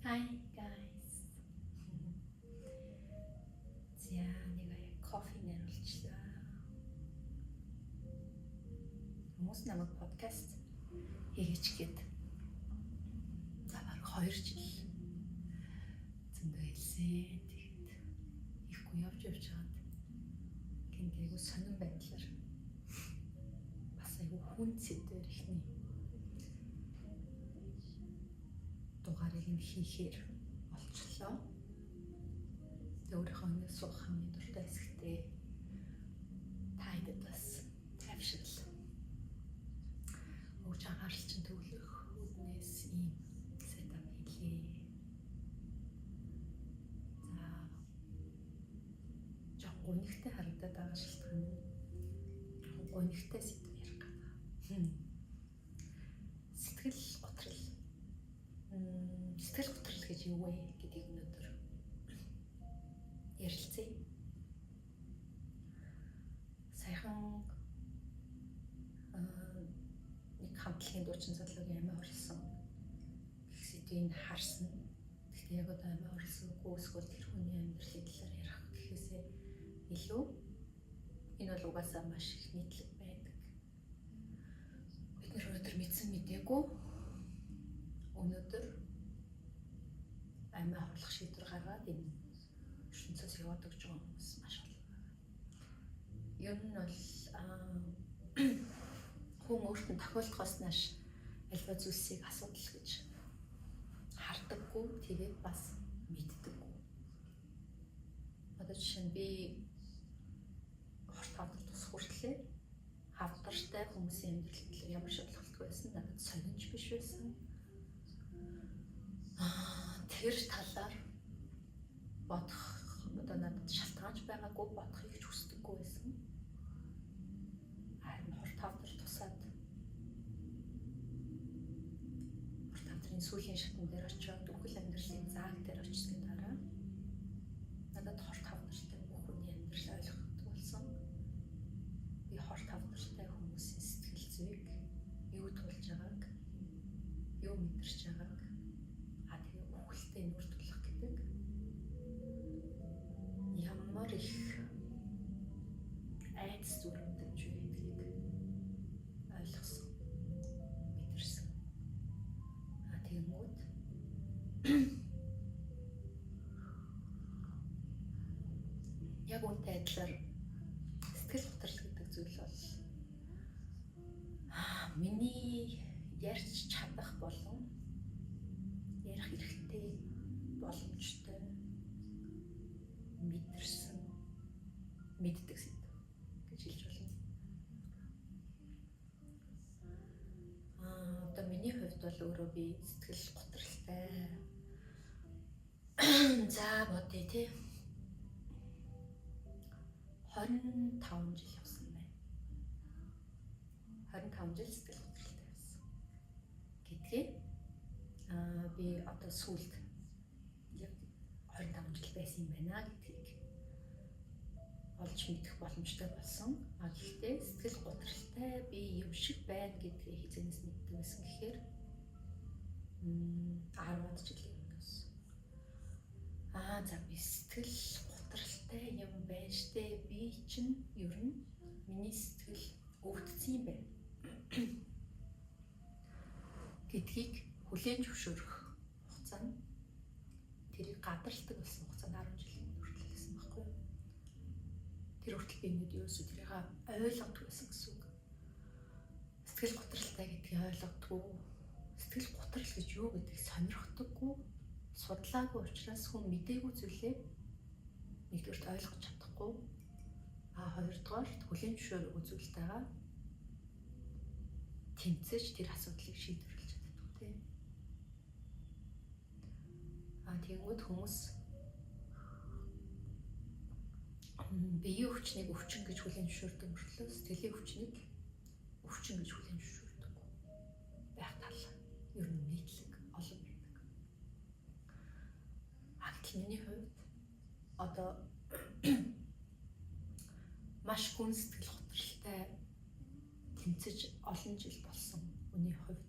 Hi guys. За нэг кофе нэрүүлчихлээ. Хүмүүс намайг подкаст хийж гээд бараг 2 жил зөндөө хэлсэн. Тэгээд ихгүй явж байгаад гинтэйгөө сонирн байдлаар бас айгүй хүн зэдээр ихний дугаарыг нь хийхээр болчихлоо. Тэгээ өөрийнхөө нэг суух хамгийн дуртай хэсэгтээ тайдад бас тавьшил. Өөрч анхаарал чинь төвлөх үүднээс ийм сетап хийлээ. За жоо гонигтай харагдаад байгаа шалтгаан нь гонигтай сэдв ярих гэдэг. Сэтгэл готрол. Сэтгэл готрол гэж юу вэ гэдгийг өнөөдөр ярилцъя. Саяхан нэг хамтлагийн дуучин залуугийн амиа орсон сэдвийг харсан. Гэхдээ яг одоо амиа орсонгүй эсвэл тэр хүний амьдралын талаар ярих гэхээсээ илүү энэ бол угаасаа маш их нийтлэг байдаг. Бид нэр өнөөдөр мэдсэн мэдээгүй өнөөдөр амиа хорлох шийдвэр гаргаад энэ ертөнцөөс яваад өгч байгаа хүмүүс маш олон. Ер нь бол хүн өөртөө тохиолдохоос нааш альва зүйлсийг асуудал гэж хардаггүй, тэгээд бас мэддэггүй. Одоо жишээ нь би хорт хавдар тус хүртлээ хавдартай хүмүүсийн амьдралд ямар шалгалт байсан надад сонирч биш байсан. Тэр талаар бодох одоо надад шалтгаанч байгаагүй, бодохыг ч хүсдэггүй байсан. Харин хорт хавдар тусаад хорт хавдрын сүүлийн шатн дээр очиод бүхэл амьдралын зааг дээр очсны дараа надад хорт хавдартай бүх хүний амьдрал ойлгохдаг болсон. Би хорт хавдартай хүмүүсийн сэтгэл зүйг юу тулж байгааг, юу мэдэрч байгааг нүр тулах гэдэг ямар их айдас дүрмдэж байдгийг ойлгосон, мэдэрсэн. Тэгмүүд яг үнтэй адилаар сэтгэл готрол гэдэг зүйл бол миний ярьж чадах болон ярих хэрэгтэй боломжтой мэдэрсэн мэддэг сэдв гэж хэлж болно. Одоо миний хувьд бол өөрөө би сэтгэл готролтой. За бодъё тий. 25 жил явсан байна. 25 жил сэтгэл готролтой байсан. Гэдгээ би одоо сүүлд 25 жил байсан юм байна гэдгийг олж мэдэх боломжтой болсон. Гэхдээ сэтгэл готролтой би юм шиг байна гэдгийг хизэнээс мэддэг байсан гэхээр 10 жилийн өмнөөс. За би сэтгэл готролтой юм байна штэ. Би чинь ер нь миний сэтгэл өвдсөн юм байна гэдгийг хүлээн зөвшөөрөх хугацаанд тэрийг гадарладаг болсон хугацаанд 10 жилийн хүртэл гэсэн байхгүй юу? Тэр хүртэл би ингээд юусоо тэрийг ойлгохгүй байсан гэсэн үг. Сэтгэл готролтой гэдгийг ойлгодгүй, сэтгэл готрол гэж юу гэдгийг сонирхдаггүй, судлаагүй учраас хүн мдээгүй зүйлээ нэгдүгээр ойлгож чадахгүй, хоёрдугаар хүлээн зөвшөөрөх үзүүлэлтэйгээ тэмцэж тэр асуудлыг шийдвэрлэж чаддаг тийм. Тэгвэл хүмүүс биеийн өвчнийг өвчин гэж хүлээн зөвшөөрдөг мөртлөө сэтгэлийн өвчнийг өвчин гэж хүлээн зөвшөөрдөг байх тал ер нь нийтлэг олон байдаг. Гэтэл миний хувьд одоо маш хүн сэтгэл готролтой тэмцэж олон жил болсон хүний хувьд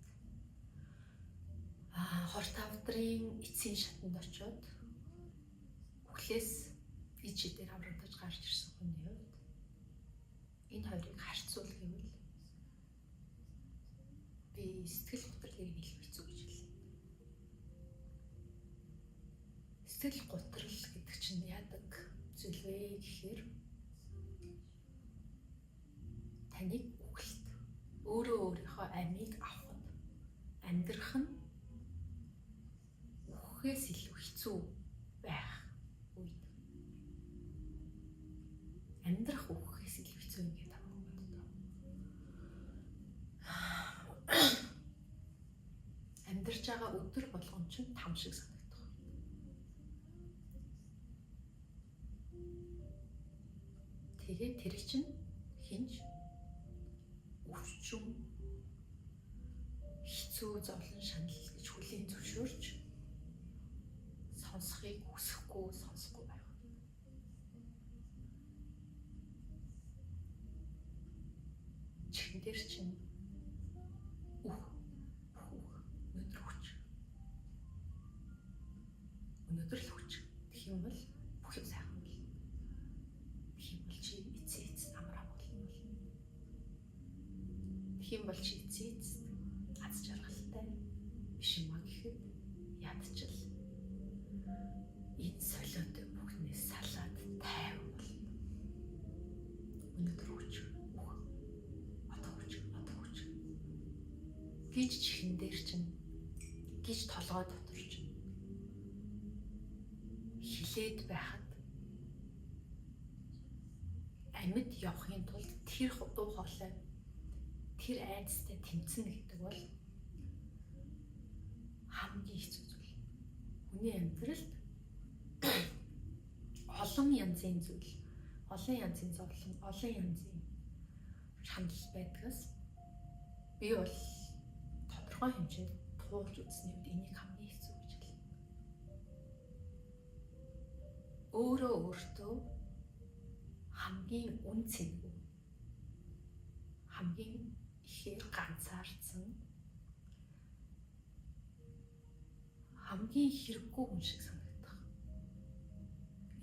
25 эцсийн шатанд очиод үхлээс ичи дээр аврагдаж гарч ирсэн хүний хувьд энэ хоёрыг харьцуул гэвэл би сэтгэл гутралыг хэлэх хэцүү гэж хэлнэ. Сэтгэл гутрал гэдэг чинь яадаг зүйл вэ гэхээр таныг үхэлт өөрөө өөрийнхөө амийг авахд амьдрах нь үхэхээс илүү хэцүү байх үед амьдрах үхэхээс илүү хэцүү юм гэдэг юм байна. Амьдарч байгаа өдөр болгон ч там шиг санагдах. Тэгээд тэр чинь хинж өвчм хэцүү зовлон шанал гэж хүлийн зөвшөөрч сонсохыг хүсэхгүй сонсохгүй байх. Чихэн дээр чинь өнөөдөр л хүч. Тэгэх юм бол бүх юм сайхан болно. Тэгэх юм бол чи эцээц амраа болно. Тэгэх юм бол чи эцээц аз жаргалтай биш юм а гэхэд ядчил энэ солиотой бүхнээс салаад тайван болно. Өнөөдөр хүч. Одоо хүч. Гэж чихэн дээр чинь гэж толгой дотор чинь хилээд байхад амьд явахын тулд тэр дуу хоолой тэр айдастай тэмцэнэ гэдэг бол хамгийн хэцүү зүйл. Хүний амьдралд олон янзын зүйл, олон янзын зовлон, олон янзын шанал байдгаас би бол тодорхой хэмжээнд туулж үзсний үед энийг хамгийн хэцүү гэж хэлнэ. Өөрөө өөртөө хамгийн үн цэнэгүй, хамгийн ихээр ганцаардсан, хамгийн хэрэггүй хүн шиг санагдах.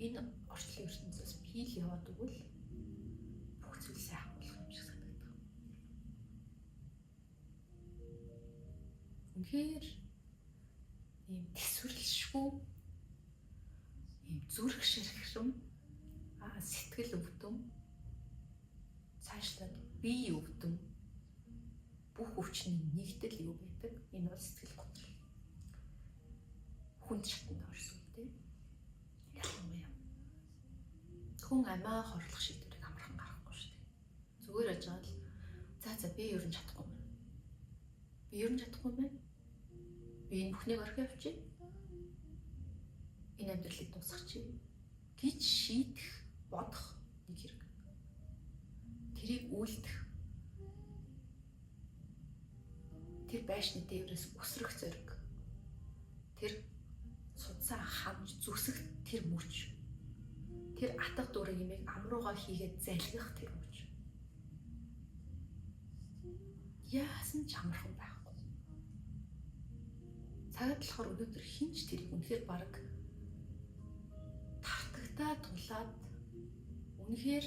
Энэ орчлын ертөнцөөс пил яваад өгвөл бүх зүйл сайхан болох юм шиг санагдах. Үнэхээр ийм төсвөрлшгүй, ийм зүрх ширхшим, сэтгэл өвдөм, цаашлаад бие өвдөм, бүх өвчний нэгдэл юу байдаг? Энэ бол сэтгэл готрол. Хүнд шатанд орсон тийм. Ялангуяа хүн амиа хорлох шийдвэрийг амархан гаргахгүй шүү дээ. Зүгээр яж байгаа л за би ер нь чадахгүй юм. Би ер нь чадахгүй юм. Би энэ бүхнийг орхио авчи. Энэ амьдралыг дуусгачих гэж шийдэх, бодох нэг хэрэг. Тэрийг үйлдэх. Тэр байшны дээрээс өсрөх зориг. Тэр судсаа хамж зүсэх тэр мөч. Тэр атга дурын юмыг амруугаа хийгээд залгих тэр мөч. Яасан ч амархан байхгүй. Цагт болохоор өнөөдөр хинч тэрийг үнэхээр баг тартагтаа тулаад үнэхээр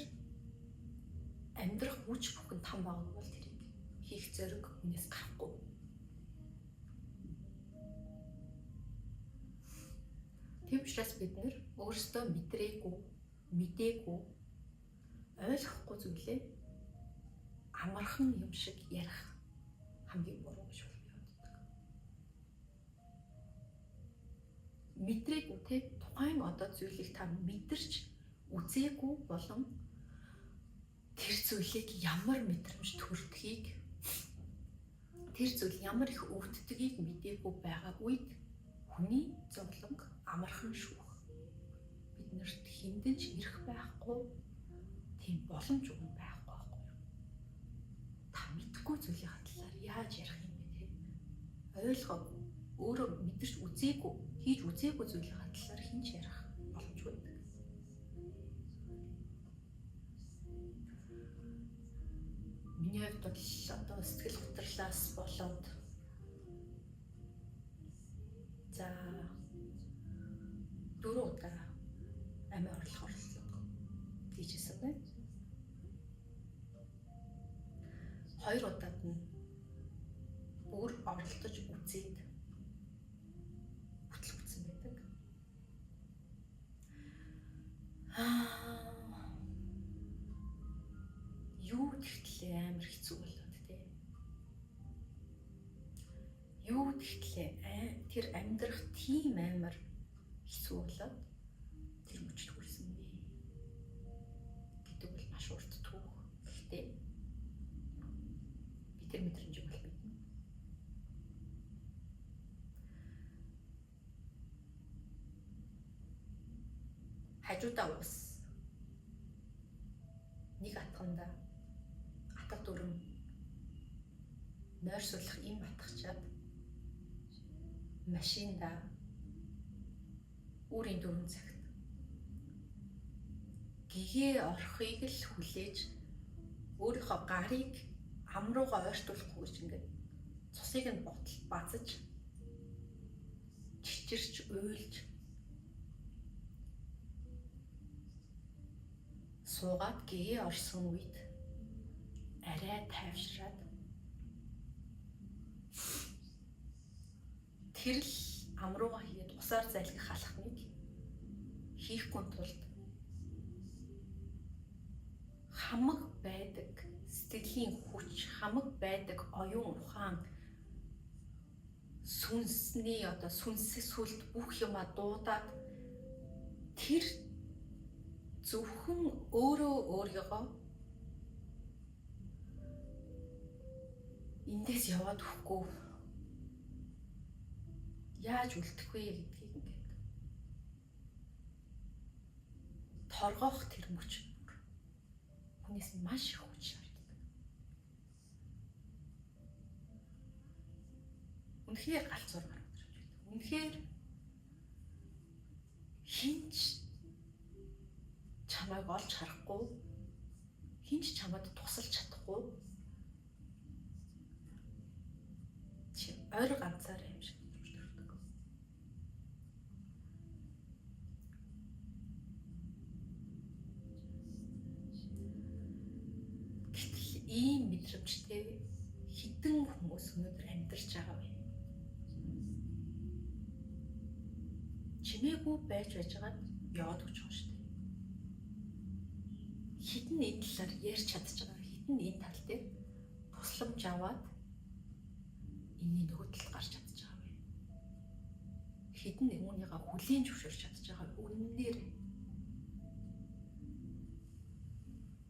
амьдрах хүч бүхэн там байгааг бол тэрийг хийх зориг хүнээс гарахгүй. Тийм учраас бид нэр өөрсдөө мэдрээгүй, мэдээгүй, ойлгохгүй зүйлээ амархан юм шиг ярих хамгийн буруу гэж боддог. Мэдрээгүй те тухайн одоо зүйлийг та мэдэрч үзээгүй болон тэр зүйлийг ямар мэдрэмж төрдгийг, тэр зүйл ямар их өвддгийг мэдээгүй байгаа үед хүний зовлонг амархан шүүх. Биднэрт хиндэж ирэх байхгүй, тийм боломж өгөн байхгүй байхгүй юу? Та мэдхгүй зүйлийн талаар яаж ярих юм бэ те? Ойлгоогүй, өөрөө мэдэрч үзээгүй, хийж үзээгүй зүйлийн талаар хинч ярих боломжгүй байдаг. Миний хувьд бол одоо сэтгэл готрлаас болоод 4 удаа амиа орлох оролдлого хийжсэн байна. 2 удаад нь бүр оролдож үзээд бүтлэг бүтсэн байдаг. Юу гэхтлээ амар хэцүү болоод те. Юу гэхтлээ тэр амьдрах тийм амар хэцүү болоод тэр мөчд хүрсэн бэ гэдэг бол маш урт түүх. Гэхдээ би тэр мэдрэмжийг бол мэднэ. Хажуудаа ус нэг атганда атга дүрм нойрсуулах им атгачаад машинда үрийн 4 цагт гэгээ орохыг л хүлээж өөрийнхөө гарыг ам руугаа ойртуулахгүй гэж ингээд цусыг нь ботал базаж чичирч уйлж суугаад гэгээ орсон үед арай тайвшраад тэр л ам руугаа хийгээд усаар зайлгах халахныг хийхгүй тулд хамаг байдаг сэтгэлийн хүч, хамаг байдаг оюун ухаан сүнсний одоо сүнсээс сүлд бүх юма дуудаад тэр зөвхөн өөрийгөө эндээс яваад өгөхгүй яаж үлдэх вэ гэдгийг ингээд торгоох тэр мөч хүнээс маш их хүч шаарддаг. Үнэхээр галзуур гарч ирж байна. Үнэхээр хинч чамайг олж харахгүй, хинч чамд тусалж чадахгүй чи ойр ганцаараа юм шиг төрдөг. Гэтэл ийм мэдрэмжтэй хідэн хүмүүс өнөөдөр амьдарч байгаа вэ? Чимээгүй байж байгаад яваад өгч байгаа шүү дээ. Хідэн энэ талаар ярьж чадж байгаа, хідэн энэ тал дээр тусламж аваад энэний нөгөө талд гарч чадж байгаа вэ? Хідэн үүнийгээ хүлээн зөвшөөрч чадж байгаа үнэнээр.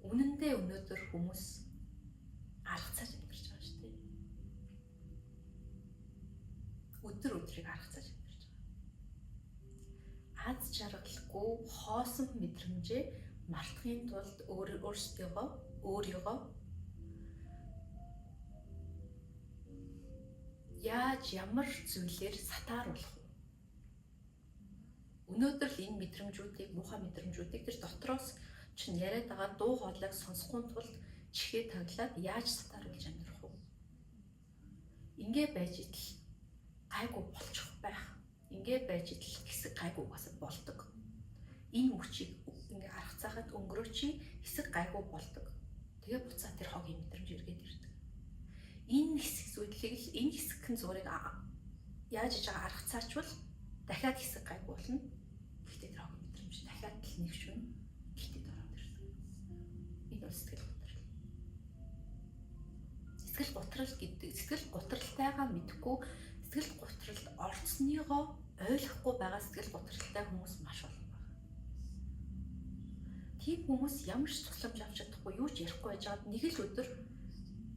Үнэндээ өнөөдөр хүмүүс аргацааж амьдарч байгаа шүү дээ. Өдөр өдрийг аргацааж амьдарч байгаа. Аз жаргалгүй хоосон мэдрэмжээ мартахын тулд өөрийгөө яаж ямар зүйлээр сатааруулах вэ? Өнөөдөр л энэ мэдрэмжүүдийг, муухай мэдрэмжүүдийг тэр дотроос чинь яриад байгаа дуу хоолойг сонсохын тулд чихээ таглаад яаж сатааруулж амьдрах вэ? Ингээ байж идэл гайгүй болчих байх. Ингээ байж идэл хэсэг гайгүйгаас болдог. Энэ хүчийг ингээ аргацаахад өнгөрөө чи хэсэг гайгүй болдог. Тэгээ буцаа тэр хогийн мэдрэмж эргээд ирдэг. Энэ хэсэг зүйлийг л энэ хэсэгхэн зургийг яаж иж байгаа аргацаачвал дахиад хэсэг гайгүй болно. Гэхдээ тэр хогийн мэдрэмж дахиад л нэг шүн гихтэд ороод ирдэг. Энэ бол сэтгэл готрол. Сэтгэл готрол гэдэг сэтгэл готролтойгоо мэдхгүй сэтгэл готролд орцсныгоо ойлгохгүй байгаа сэтгэл готролтой хүмүүс маш олон байна. Тийм хүмүүс ямар ч тусламж авч чадахгүй юу ч ярихгүй байж байгаад нэг л өдөр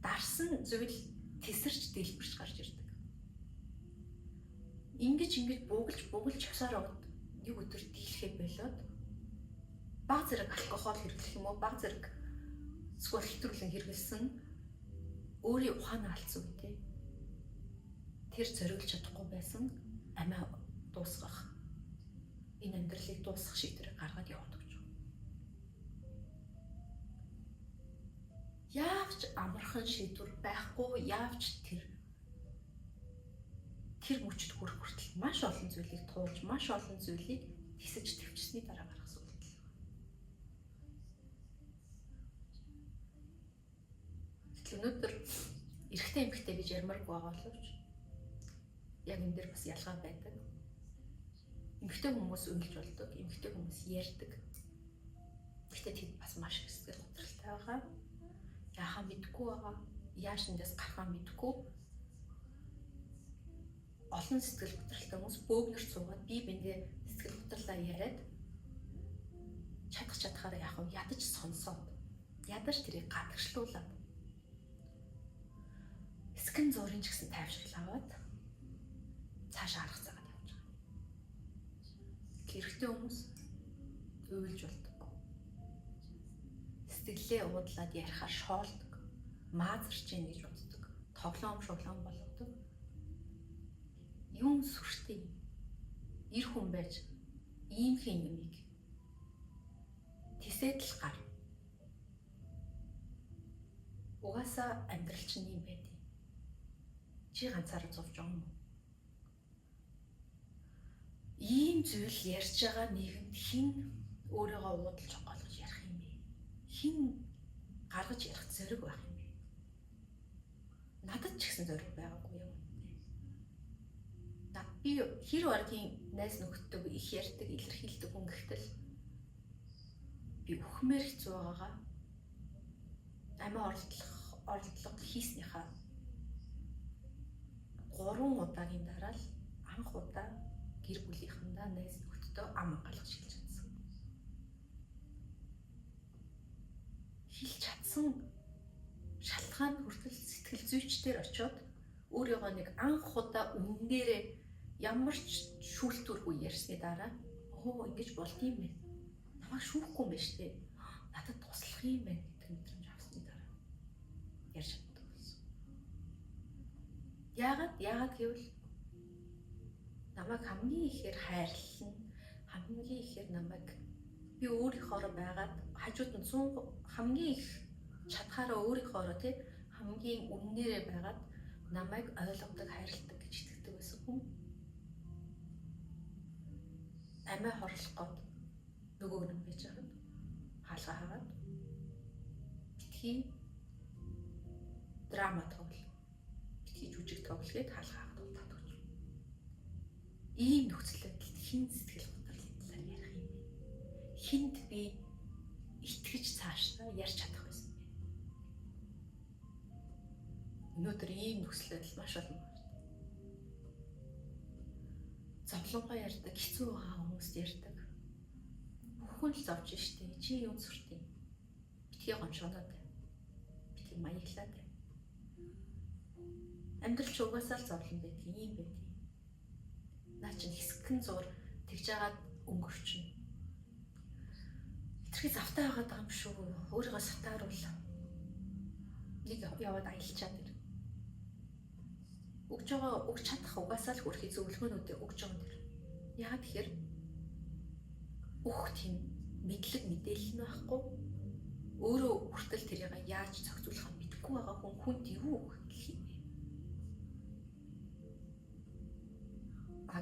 дарсан зүйл тесэрч дэлбэрч гарч ирдэг. Ингэж буугалж явсаар аваад нэг өдөр дийлхээ болоод баг зэрэг алкогол хэрэглэх юм уу, баг зэрэг эсвэл хэтрүүлэн хэрэглэсэн өөрийн ухаанаа алдсан үедээ тэр зориулж чадахгүй байсан амиа дуусгах, энэ амьдралыг дуусгах шийдвэрийг гаргаад яваад өгч байгаа. Яавч амархан шийдвэр байхгүй, яавч тэр мөчд хүрэх хүртэл маш олон зүйлийг туулж, маш олон зүйлийг тисэж төвчсний дараа гаргасан үйлдэл. Тэгэхээр өнөөдөр эрэгтэй эмэгтэй гэж ярмааргүй байгаа боловч яг энэ дээр бас ялгаа байдаг. Эмэгтэй хүмүүс уйлж болдог, эмэгтэй хүмүүс ярьдаг. Гэхдээ тэд бас маш их сэтгэл готролтой байгаа. Яахаа мэдгүй байгаа. Яаж эндээс гарахаа мэдгүй. Олон сэтгэл готролтой хүмүүс бөөгнөр суугаад бие биендээ сэтгэл готрлаа яриад чадхаараа яах вэ? Ядаж сонсоод, ядаж тэрийг гадагшлуулад эсгэн зургийн ч гэсэн тайвшрал аваад цаашаа арах цагаад явж байгаа. Хэрэгтэй хүмүүс уйлж болдог. Сэтгэлээ уудлаад ярихаар шоолдог, маазарч ийн гэж боддог, тоглоом шоглоом болгодог. Юм сүртэй эр хүн байж ийм хин юмыг тисээд л гар. Угаасаа амьдрал чинь юм байдیں۔ Чи ганцаараа зовж байгаа юм уу? Ийм зүйл ярьж байгаа нийгэмд хэн өөрийгөө уудалж голгож ярих юм бэ? Хэн гаргаж ярих зориг байх юм бэ? Надад ч гэсэн зориг байгаагүй юм. Би хэр баргийн найз нөхдөд их ярьдаг, илэрхийлдэг хүн гэхтэл би өхмөр хэцүү байгаагаа амиа оролдлого хийснийхаа 3 удаагийн дараа л анх удаа гэр бүлийнхэндээ найз нөхдөдөө ам ангалах шилж чадсан. Хэлж чадсан шалтгаан хүртэл сэтгэл зүйчдэр очиод өөрийгөө нэг анх удаа үннээрээ ямар ч шүүлтүүргүй ярьсны дараа ингэж болд юм байна. Намайг шүүхгүй юм байна шүү дээ. Надад туслах юм байна гэдэг мэдрэмж авсны дараа ярьж чаддаг болсон. Яагаад гэвэл намайг хамгийн ихээр хайрлсан, хамгийн ихээр намайг би өөрийнхоороо байгаад хажууд нь 100 хамгийн их чадхаараа өөрийнхоороо тий хамгийн үннээрээ байгаад намайг ойлгодог, хайрладаг гэж итгэдэг байсан хүн. Амиа хорлох гээд нөгөөг нь байж хаад хаалгаа хагаад битгий драма тоглол, битгий жүжиг тоглол гээд хаалгаа хаад татдаг. Ийм нөхцөл байдалд хэн сэтгэл готрлын талаар ярих юм бэ? Хинд би итгэж цаашдаа ярьж чадах байсан бэ? Өнөөдөр ийм нөхцөл байдал маш олон байна. Зовлонгоо ярьдаг, хэцүү байгаа хүмүүст ярьдаг. Бүхэн л зовж штэ. Чи юу сүртэй? Битгий гомшооноод байна. Битгий маяглаад байна. Амьдрал ч угаасаа л зовлон байдаг, ийм байдаг. Наа чинь хэсгэн зур тэгж яагаад өнгөрчин. Хитрхи завтай байгаад байгаа юм шүү. Өөрийгөө сатааруул. Нэг яваад аялчаад ир. Өгж чадах угаасаа л хөрхий зөвлөгөөнүүдээ өгж байгаа юм дэр. Яагаад тэгэхээр тийм мэдлэг мэдээлэл нь байхгүй. Өөрөө хүртэл тэрийг яаж зохицуулах нь мэдэхгүй байгаа хүнд юу өгөх юм бэ?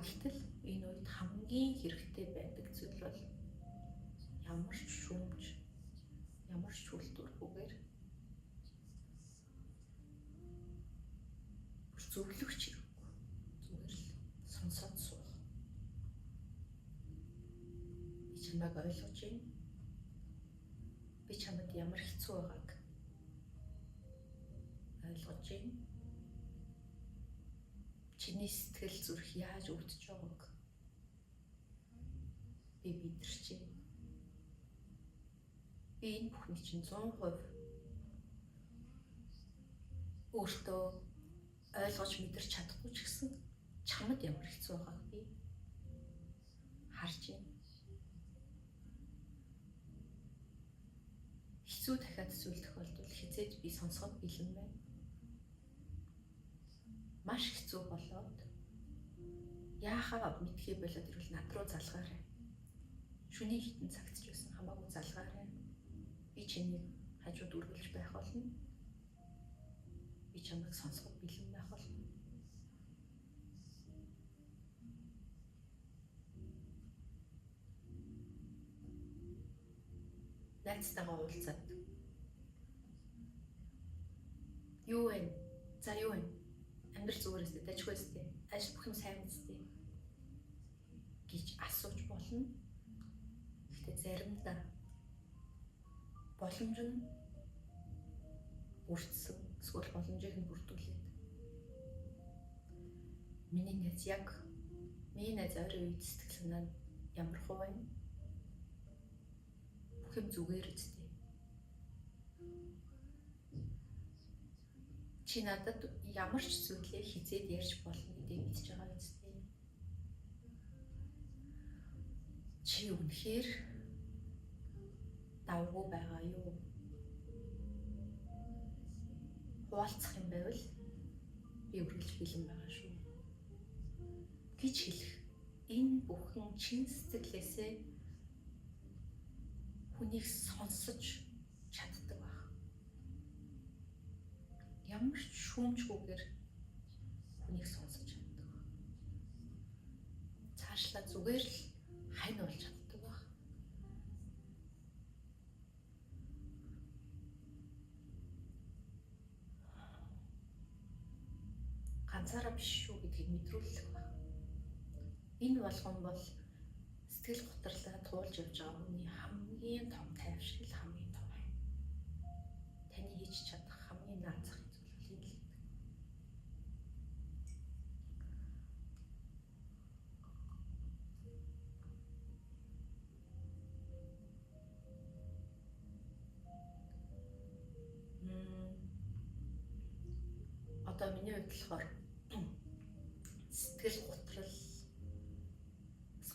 Гэтэл энэ үед хамгийн хэрэгтэй байдаг зүйл бол ямар ч шүүмж, ямар ч шүүлтүүргүйгээр зөвлөгч хэрэггүй. Зүгээр л сонсоод суух. Би чамайг ойлгож байна. Би чамд ямар хэцүү байгааг ойлгож байна. Чиний сэтгэл зүрх яаж өвдөж байгааг би мэдэрч байна. Би энэ бүхний чинь 100% өөртөө ойлгож мэдэрч чадахгүй ч гэсэн чамд ямар хэцүү байгааг би харж байна. Хэцүү дахиад зүйл тохиолдвол хизээж би сонсоход бэлэн байна. Маш хэцүү болоод яахаа мэдхий болоод ирвэл над руу залгаарай. Шүний хитэн цагтж байсан хамаагүй залгаарай. Би чиний хажууд үргэлж байх болно. Би чамайг сонсоход бэлэн байх болно. найзтайгаа уулзаад юу вэ? За юу вэ? Амьдрал зүгээр өстэй, дажгүй өстэй, ажил бүх юм сайн өстэй гэж асууж болно. Гэхдээ заримдаа боломж нь бүрдсэн, эсвэл боломжийг нь бүрдүүлээд миний найз ойрын үед сэтгэл санаа нь ямар хөө байна? Бүх юм зүгээр үстэй. Чи надад ямар ч зүйлээ хизээд ярьж болно гэдгийг мэдж байгаа үстэй. Чи үнэхээр давгүй байгаа юу? Хуваалцах юм байвал би үргэлж бэлэн байгаа шүү гэж хэлэх. Энэ бүхэн чин сэтгэлээсээ хүнийг сонсож чаддаг байх. Ямар ч шүүмжгүйгээр хүнийг сонсож чаддаг байх. Цаашлаа зүгээр л хань болж чаддаг байх. Ганцаараа биш шүү гэдгийг мэдрүүлэх байх. Энэ болгон бол сэтгэл готрлаа туулж явж байгаа хүний хамгийн том тайвшрал, хамгийн том хань. Таны хийж чадах хамгийн наацах зүйл бол энэ л. Одоо миний хувьд болохоор сэтгэл готрал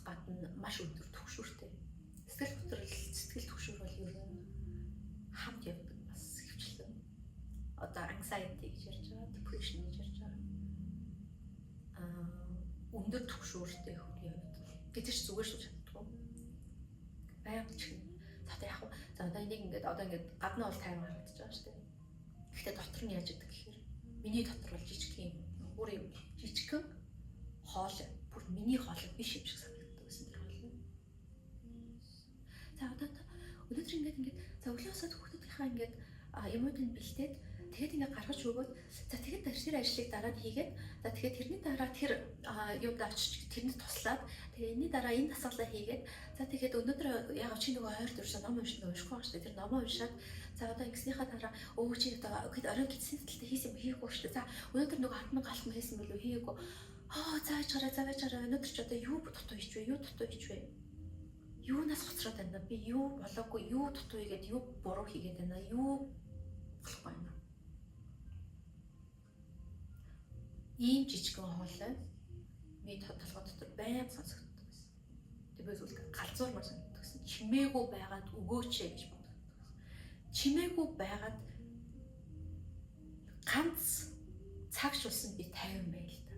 гадна маш өндөр түгшүүртэй. Сэтгэл готрол, сэтгэл түгшүүр бол ер нь хамт явдаг бас хөвчлэн. Одоо anxiety гэж ярьж байгаа, depression гэж ярьж байгаа. Өндөр түгшүүртэй хүний хувьд гэдэг ч зүгээр шүү чаддгүй. Байнга ч юм. За яг хаа за одоо энийг ингээд гадна бол тайван харагдаж байгаа шүү дээ. Гэхдээ дотор нь яаж идэг гэхээр миний дотор бол жижиг юм. Өөрөө жижигхэн хоол бүр миний хоол биш юм шиг санагддаг гэсэн тэр хоол. За одоо өнөөдөр ингээд за өглөөсөө хүүхдүүдийнхаа ингээд юмуудыг бэлдээд тэгээд ингээд гаргаж өгөөд за тэгээд тэр ажлыг дараа нь хийгээд за тэгээд тэрний дараа тэр юунд очиж тэрний туслаад тэгээд энэний дараа энэ дасгалаа хийгээд за тэгээд өнөөдөр яг чи нөгөө ойр дурсаа ном уншихгүй байгаа шүү дээ. Тэр номоо уншаад за одоо ингэснийхаа дараа чи одоо орой гидсэн тэлтэй хийсэн юм хийхгүй шүү дээ. За өнөөдөр нөгөө хатман галтман хийсэн болов хийгээгүй. Зааж гараа өнөөдөр ч одоо юу дутуу хийч вэ? Юу дутуу хийч вэ? Юунаас хоцроод байна? Би юу болоогүй, юу дутуу хийгээд, юу буруу хийгээд байна? Юу болохгүй байна? Ийм жижигхэн хоолой миний толгой дотор байнга сонсогддог байсан. Тэгээд би галзуурмаар санагддаг гэсэн. Чимээгүй байгаад өгөөч гэж боддог гэсэн. Чимээгүй байгаад ганц цагш болсон би 50 байл та.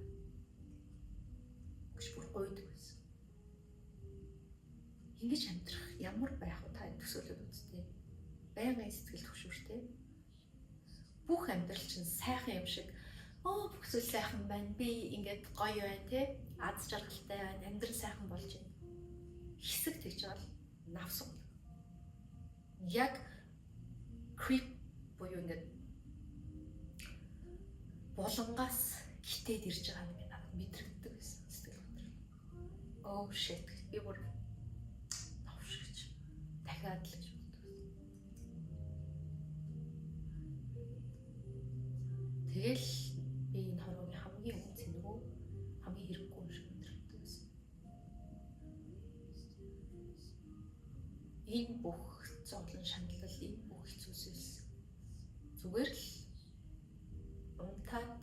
Гэж бүр гойдог байсан. Ингэж амьдрах ямар байх вэ та төсөөлөд үзтээ. Байнгын сэтгэл төвшөртэй. Бүх амьдрал чинь сайхан юм шиг бүх зүйл сайхан байна. Би ингээд гоё байна те. Аз жаргалтай байна. Амьдрал сайхан болж байна. Хэсэг тэгж байгаа л навс уу. Яг creep буюу ингээд булангаас гитээд ирж байгаа нэг надад мэдрэгддэг байсан сэтгэл хөдлөл. Oh shit. Би бүр навшигч дахиад л гэж боддог. Тэгэл би энэ хорвогийн хамгийн үнц нөгөө хамгийн хэрэггүй юм шиг мэдрэгддэг байсан. Энэ бүх зовлон шаналл, энэ бүх хэцүүсээс зүгээр л унтаад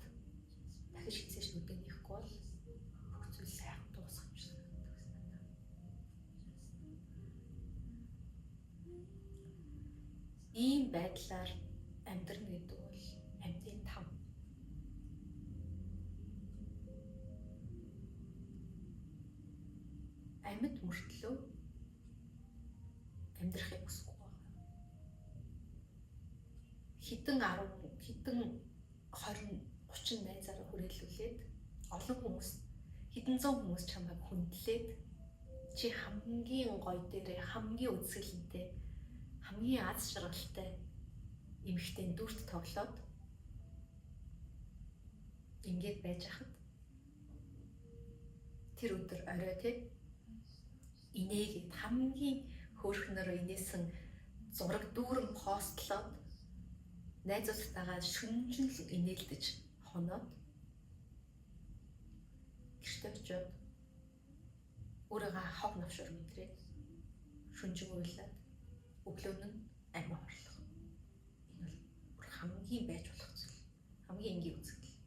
дахиж хизээж нүдэн нэхгүй бол бүх зүйл сайхан дуусах юм шиг санагддаг надад. Ийм байдлаар амьдрна гэдэг бол амьтын там. Амьд мөртлөө амьдрахыг хүсэхгүй байгаа. Хитэн 10, 20, 30 найзаараа хүрээлүүлээд олон хүмүүс хэдэн зуун хүмүүс чамайг хүндлээд чи хамгийн гоё дээрээ хамгийн үзэсгэлэнтэй хамгийн аз жаргалтай эмэгтэй дүрт тоглоод ингээд байж хахад тэр өдөр орой тэг инээгээд хамгийн хөөрхнөрөө инээсэн зураг дүүрэн постлоод найзуудтайгаа шүнжил инээлдэж хоноод гэртээ очиод өөрийгөө хог навшуур мэдрээд шүнжин уйлаад өглөө нь амиа хорлох. Энэ бол бүр хамгийн байж болох зүйл. Хамгийн энгийн үзэгдэл.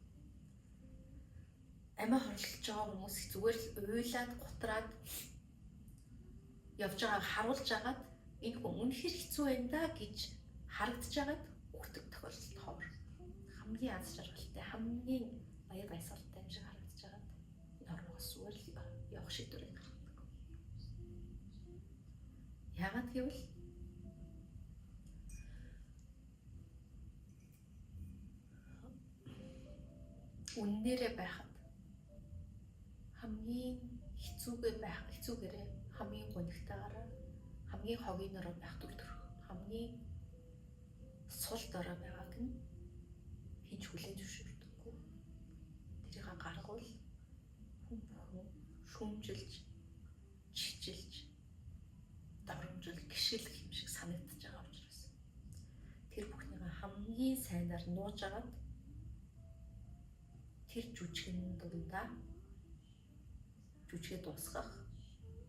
Амиа хорлож байгаа хүмүүс зүгээр л уйлаад гутраад явж байгааг харуулж агаад энэ хүн үнэхээр хэцүү байна да гэж харагдаж агаад өгдөг тохиолдолд ховор. Хамгийн аз жаргалтай, хамгийн баяр баясгалтай юм шиг харагдаж агаад нормоос зүгээр л явах шийдвэрийг гаргадаг. Яагаад гэвэл үннээрээ байхад хамгийн хэцүүгээрээ хамгийн гонигтайгаараа хамгийн хогийнороо байх төр хамгийн сул дорой байгааг нь хинч хүлээн зөвшөөрдөггүй. Тэрийг гаргавал хүн бүхэн шүүмжилж, чижилж, даврамжил, гიშгэлэх юм шиг санагдаж байгаа учраас тэр бүхнийг хамгийн сайнаар нууж агаад тэр жүжигний дундаа жүжигээ дуусгах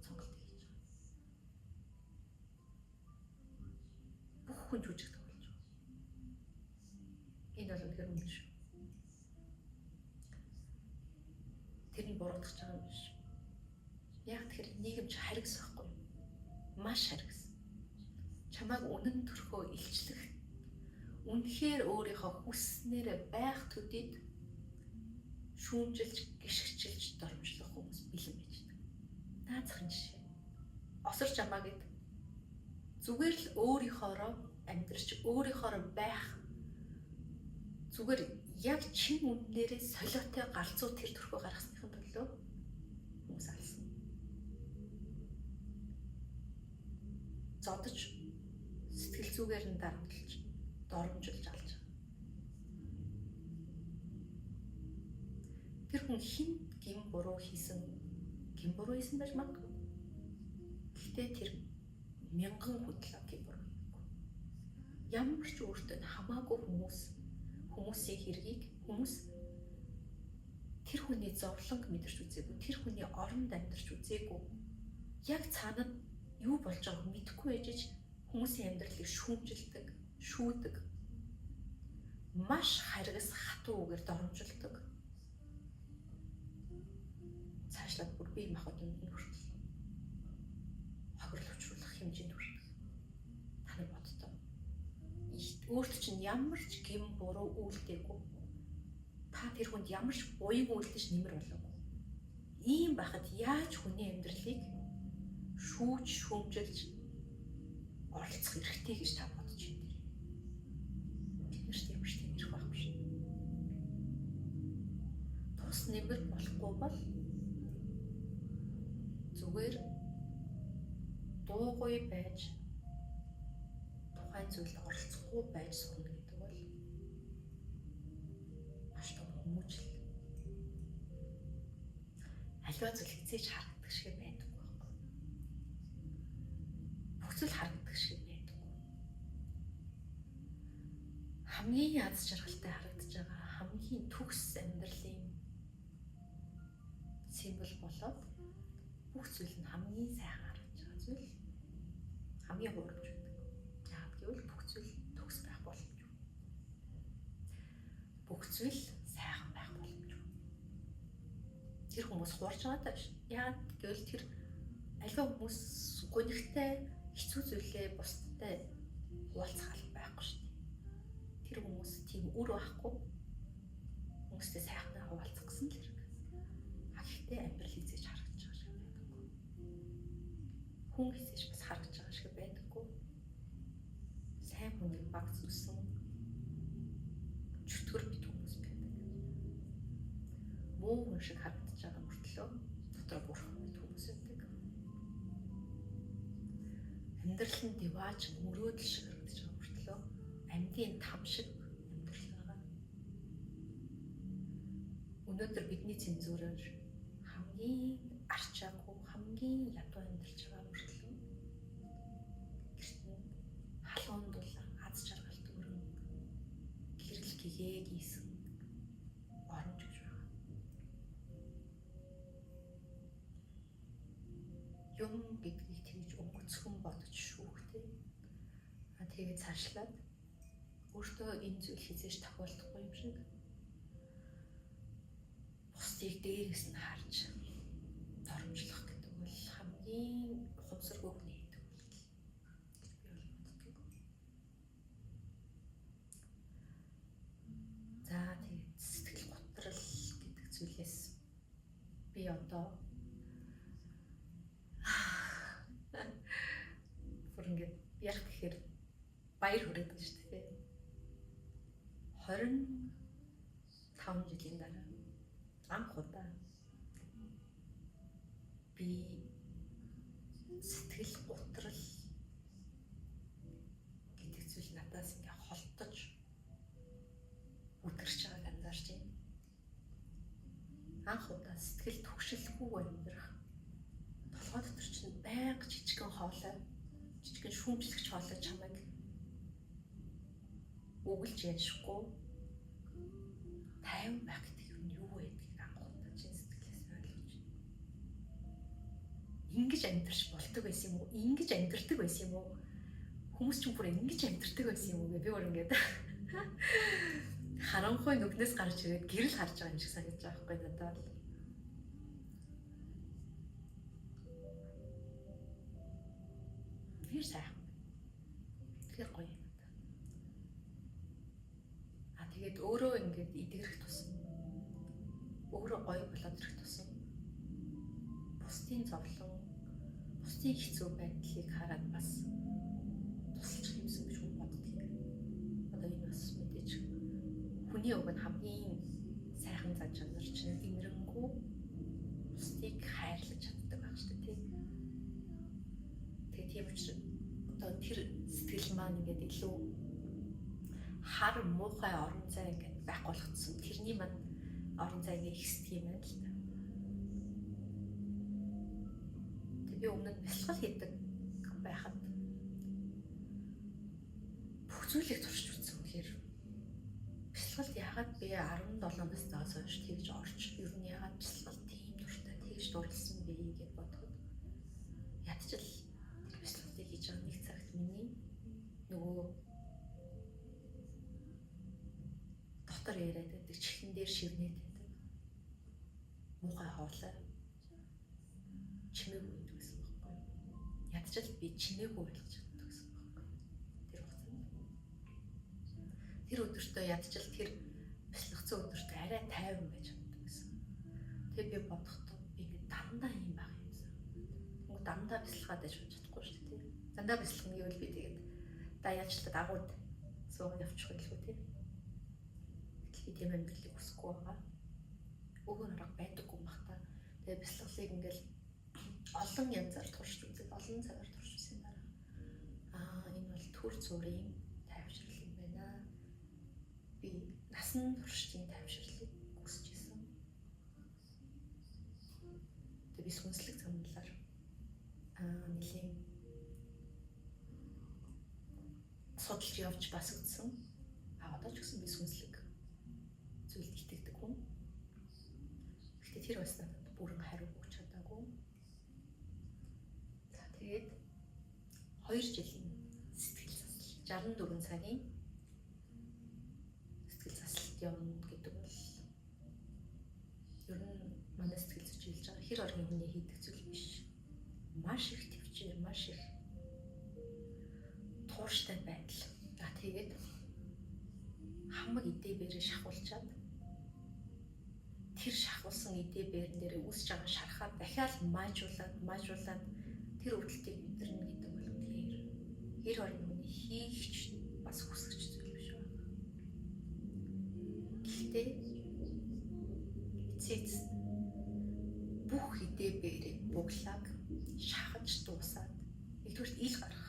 сонголт хийж байгаа. Бүх хүн жүжиг тоглож байгаа. Энэ бол үнэхээр үнэн шүү. Тэрний буруутгах байгаа юм биш. Яг тэгэхээр нийгэмч харгас байхгүй. Маш харгас. Чамайг үнэн төрхөө илчлэх, үнэхээр өөрийнхөө хүснээр байх төдийд шүүмжилж, гიშгчилж дормжлох хүмүүс бэлэн байж байгаа. Наацхан жишээ. Осор чамаагээд зүгээр л өөрийнхоороо амьдрч, өөрийнхоороо байх зүгээр яг чин үннээрээ солиотой галзуу тэр төрхөө гаргасныхын төлөө хүмүүс алсан. Зодож сэтгэл зүгээр нь дарамтлж, доромжилж алж байгаа. Тэр хүн хин гин буруу хийсэн байж магадгүй. Гэхдээ тэр мянган хөдлөө гин буруу хийхгүй. Ямар ч өөртөө хамаагүй хүмүүсийн хэргийг хүмүүс тэр хүний зовлонг мэдэрч үзээгүй, тэр хүний оронд амьдарч үзээгүй. Яг цаанад юу болж байгааг мэдэхгүй ээжж хүмүүсийн амьдралыг шүүмжилдэг, шүүдэг. Маш харгас хатуу үгээр доромжилдог. Цаашлаад бүр бие махбодын хүртэл хохирол учруулах хэмжээнд хүрэх. Таны боддоо. Өөрт чинь ямар ч гин буруу үйлдээгүй. Та тэр хүнд ямар ч буян үйлдэж нэмэр болоогүй. Ийм байхад яаж хүний амьдралыг шүүмжилж оролцох эрхтэй гэж та бодож байна. Биднэрт ямар ч тийм эрх байхгүй шин. Тус нэмэр болохгүй бол зүгээр дуугүй байж тухайн зүйлд оролцохгүй байж сурна гэдэг бол маш том хүмүүжил. Аливаа зүйл хизээж харагдах шиг байдаггүй байхгүй. Бүх зүйл харагдах шиг байдаггүй. Хамгийн аз жаргалтай харагдаж байгаа хамгийн төгс амьдралын символ болоод бүх зүйл нь хамгийн сайхан харагдаж байгаа зүйл хамгийн гуйж байдаг. Яг гэвэл бүх зүйл төгс байх боломжгүй. Бүх зүйл сайхан байх боломжгүй. Тэр хүмүүс хуурж байгаа даа ш. Яг гэвэл тэр аливаа хүмүүс гонигтай хэцүү зүйлээ бусдтай хуваалцах алба байхгүй ш. Тэр хүмүүс тийм үр байхгүй. Хүмүүстэй сайхнаа хуваалцах гэсэн л хэрэг. Гэхдээ амьдрал хизээж харагдаж байгаа шиг байдаггүй. Хүн хизээж бас харагдаж байгаа шиг байдаггүй. Сайн хүнийг баг зүсэн чөтгөр бит хүмүүс байдаг. Муу хүн шиг харагдаж байгаа мөртлөө дотор бурхан бит хүмүүс байдаг. Амьдрал нь дивааж мөрөөдөл шиг харагдаж байгаа мөртлөө амьдын там шиг амьдрал байгаа. Өнөөдөр бидний цензураар хамгийн арчаагүй, хамгийн ядуу амьдарч байгаа мөртлөө гэрт нь халуун дулаан аз жаргал дүүрэн гэрэл гэгээ гийсэн оромж гэж байгаа. Юм гэдгийг тэгж өнгөцхөн бодож шүүхтэй. Тэгээд цаашлаад өөртөө энэ зүйл хизээж тохиолдохгүй юм шиг бусдыг дээрээс нь харж доромжлох гэдэг бол хамгийн ухамсаргүй хүний хийдэг үйлдэл гэж би бол боддог. За тэгээд сэтгэл готрал гэдэг зүйлээс би одоо бүр ингээд яг гэхээр баяр хүрээдэг шүү дээ. 25 жилийн дараа анх удаа би сэтгэл готрал гэдэг зүйл надаас ингээ холдож үдгэрч байгааг анзаарч байна. Анх удаа сэтгэл төгшөлгүй амьдрах. Толгой дотор чинь байнга жижигхэн хоолой, жижигхэн шүүмжлэгч хоолой чамайг өгүүлж яшгүй тайван байх гэдэг юм юу вэ гэдгийг анх удаа чинь сэтгэлээс ойлгож байна. Ингэж амьдрч болдог байсан юм уу? Ингэж амьдрдаг байсан юм уу? Хүмүүс ч бүр ингэж амьдрдаг байсан юм уу гэ би өөр ингээд харанхуй нүгнээс гарч ирээд гэрэл харж байгаа юм шиг санагдаж байгаа байхгүй надад. Тэр сайхан. Тэр гоё юм да. Тэгээд өөрөө ингээд идэгрэх тусам өөрөө гоё болоод ирэх тусам бусдын зовлон, бусдын хэцүү байдлыг хараад бас тусалж юмсан гэж боддгийг. Одоо энэ бас мэдээж хүний өг нь хамгийн сайхан зан чанар чинь имрэнгүү бусдыг хайрлаж чаддаг байх шүү дээ. Тэгээд тийм учраас одоо тэр сэтгэл маань ингээд илүү хар муухай орон зай ингээд байх болгоцсон. Тэрний маань орон зайг ихсдэг юм байна л да. Тэг би өмнө нь бясалгал хийдэг байхад бүх зүйлийг туршиж үзсэн гэхээр бясалгалд яагаад би 17 нас хойш тэгж орч ер нь яагаад бясалгал тийм дуртай тэгж дурлсан бэ гэж бодоход ядчил тэр бясалгалыг хийж байгаа нэг цагт миний нөгөө дотор яриад байдаг чихэн дээр шивнээд байдаг муухай хоолой чимээгүй байдаг гэсэн байхгүй юу? Ядчил би чимээгүй болгож чаддаг гэсэн байхгүй юу? Тэр хугацаанд. Тэр өдөртөө ядчил тэр бясалгацсан өдөртөө арай тайван байж чаддаг гэсэн. Тэгээ би бодохдоо би ингэ дандаа юм байх юмсан. Мөн дандаа бясалгаад байж чадахгүй шүү дээ. Дандаа бясалгана гэвэл би тэгээд даяачлаад агууд суугаад явчих байлгүй тийм. Би тийм амьдралыг хүсэхгүй байгаа. Өгөр арга байдаггүй юм бах та. Тэгээ бясалгалыг ингээл олон янзаар туршиж үзээд олон цагаар туршижсэн дараа энэ бол төр зүрийн тайвшрал юм байна. Би насан туршийн тайвшрлыг хүсэж исэн. Тэгээ би сүнслэг замналаар нэлийн судалж явж бас үзсэн. Одоо ч гэсэн би сүнслэг зүйлд итгэдэг хүн. Гэхдээ тэр бас надад бүрэн хариу өгч чадаагүй. За тэгээд 2 жилийн сэтгэл засал 64 цагийн сэтгэл засалт явна гэдэг бол ер нь манай сэтгэл зүйч хэлж байгаа хэр орны хүний хийдэг зүйл биш. Маш их төвчээр, маш их тууштай байдал. За тэгээд хамаг идээ бэрээ шахуулчаад тэр шахуулсан идээ бэрэн дээр үсэж байгаа шархаа дахиад маажуулаад тэр өвдөлтийг мэдэрнэ гэдэг бол үнэхээр хэр орны хүний хийгч бас хүсэж зүйл биш байна. Гэхдээ эцэц бүх идээ бэрээ буглааг шахаж дуусаад нэгдүгээр ил гарах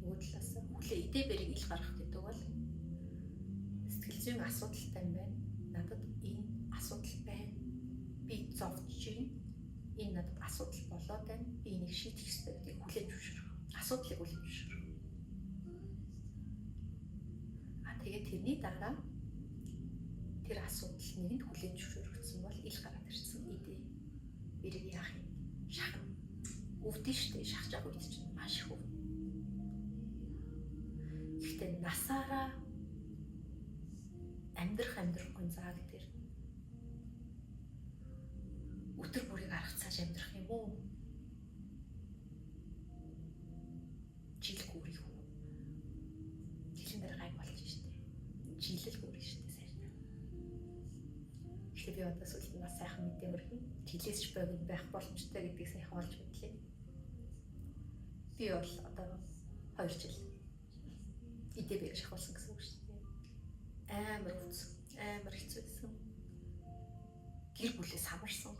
Нөгөө талаас хүлээ идэ бэрийг ил гаргах гэдэг бол сэтгэл зүйн асуудалтай юм байна. Надад энэ асуудал байна. Би зовж байна. Энэ надад асуудал болоод байна. Би энийг шийдэх ёстой гэдгийг хүлээж зөвшөөрөх. Асуудлыг хүлээж зөвшөөрөх. Тэгээд тэрний дараа тэр асуудал нэгэнд хүлээж зөвшөөрөгдсөн бол ил гараад ирсэн идэ бэрийг яах юм? Шахах. Өвдөн штэ шахаж байгаа үед чинь маш их өв. Гэхдээ насаараа амьдрахгүй зааг дээр өдөр бүрийг арга цааш амьдрах юм уу? Жил гүрих үү? Жилийн дараа гай болж штэ. Жилэл гүрих штэ сайрна. Тэгэхээр би одоо сүүлд нь бас сайхан мэдээ өргөн жилээс ч богино байх боломжтой гэдгийг сайхан олж мэдлээ. Би бол одоо 2 жил идэ бэр шахуулсан гэсэн үг шүү дээ. Амар хэцүү байсан. Гэр бүлээ самарсан.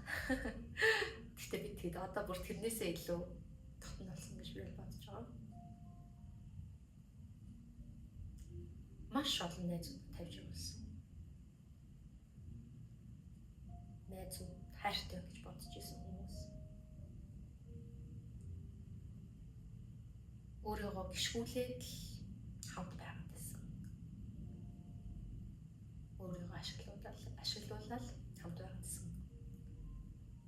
Гэхдээ би тэгэд одоо бүр тэрнээсээ илүү дотн болсон гэж би бодож байгаа. Маш олон найзууд тавьж өгсөн. Найзууд хайртай гэж бодож исэн хүмүүс. Өөрийгөө гიშгүүлээд л хамт байгаад байсан. Өөрийгөө ашиглуулаад хамт байгаад байсан.